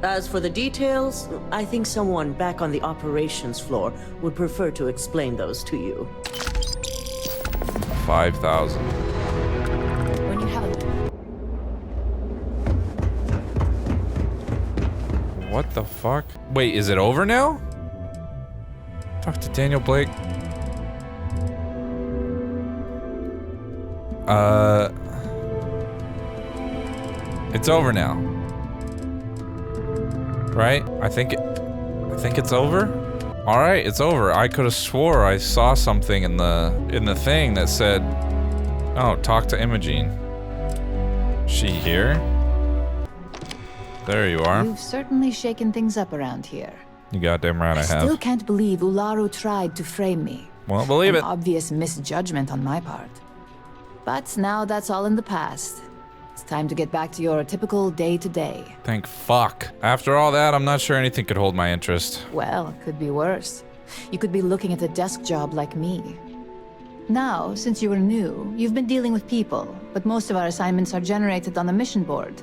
As for the details, I think someone back on the operations floor would prefer to explain those to you. 5,000. When you have a... What the fuck? Wait, is it over now? Talk to Daniel Blake. It's over now. Right? I think it's over. All right, it's over. I could have swore I saw something in the thing that said, "Oh, talk to Imogene." She here? There you are. You've certainly shaken things up around here. You goddamn right I have. Still can't believe Ularu tried to frame me. Won't believe it. An obvious misjudgment on my part. But now that's all in the past. It's time to get back to your typical day-to-day. Thank fuck. After all that, I'm not sure anything could hold my interest. Well, it could be worse. You could be looking at a desk job like me. Now, since you were new, you've been dealing with people, but most of our assignments are generated on the mission board.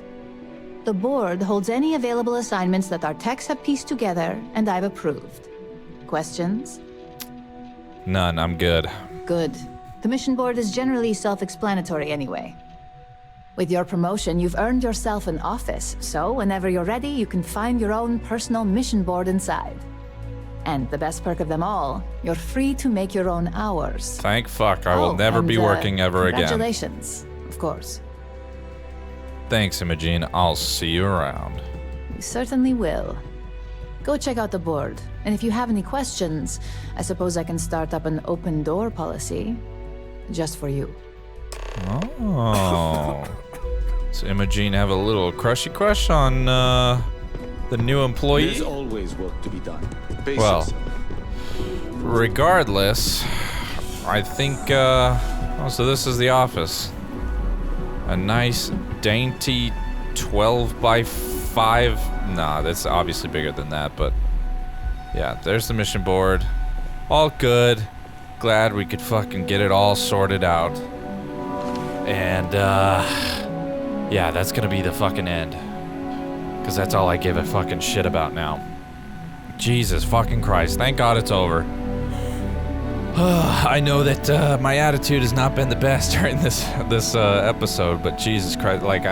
The board holds any available assignments that our techs have pieced together, and I've approved. Questions? None, I'm good. Good. The mission board is generally self-explanatory anyway. With your promotion, you've earned yourself an office, so whenever you're ready, you can find your own personal mission board inside. And the best perk of them all, you're free to make your own hours. Thank fuck, I will never be working ever again. Congratulations, of course. Thanks, Imogene. I'll see you around. You certainly will. Go check out the board, and if you have any questions, I suppose I can start up an open door policy. Just for you. Oh. So Imogene have a little crushy crush on the new employee? There's always work to be done. Well, regardless, I think, oh, so this is the office. A nice, dainty 12 by 5. Nah, that's obviously bigger than that, but yeah, there's the mission board. All good. Glad we could fucking get it all sorted out. And, yeah, that's gonna be the fucking end. Because that's all I give a fucking shit about now. Jesus fucking Christ. Thank God it's over. I know that my attitude has not been the best during this episode, but Jesus Christ, like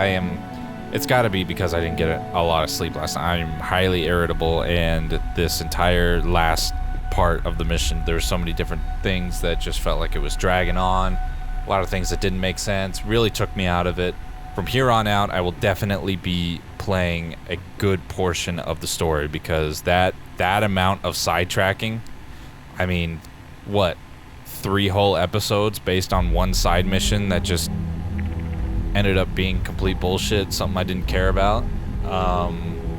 it's gotta be because I didn't get a lot of sleep last night. I'm highly irritable, and this entire last part of the mission, there were so many different things that just felt like it was dragging on. A lot of things that didn't make sense, really took me out of it. From here on out, I will definitely be playing a good portion of the story, because that amount of sidetracking, I mean, what, 3 whole episodes based on one side mission that just ended up being complete bullshit, something I didn't care about.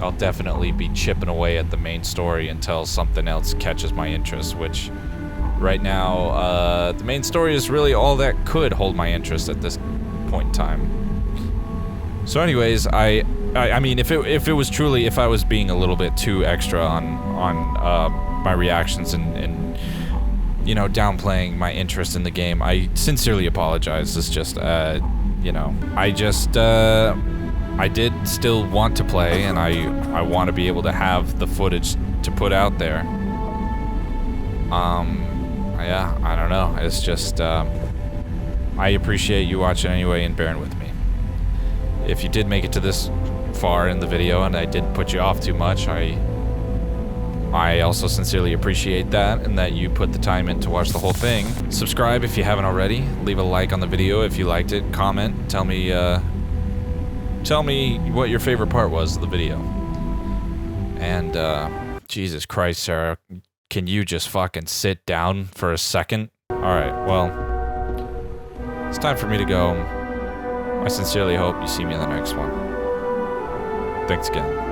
I'll definitely be chipping away at the main story until something else catches my interest, which right now, the main story is really all that could hold my interest at this point in time. So anyways, I mean, if it was truly, if I was being a little bit too extra on my reactions and you know, downplaying my interest in the game, I sincerely apologize. It's just, you know, I did still want to play, and I want to be able to have the footage to put out there. Yeah, I don't know. It's just, I appreciate you watching anyway and bearing with me. If you did make it to this far in the video and I didn't put you off too much, I also sincerely appreciate that, and that you put the time in to watch the whole thing. Subscribe if you haven't already. Leave a like on the video if you liked it. Comment. Tell me what your favorite part was of the video. And, Jesus Christ, Sarah, can you just fucking sit down for a second? Alright, well, it's time for me to go. I sincerely hope you see me in the next one. Thanks again.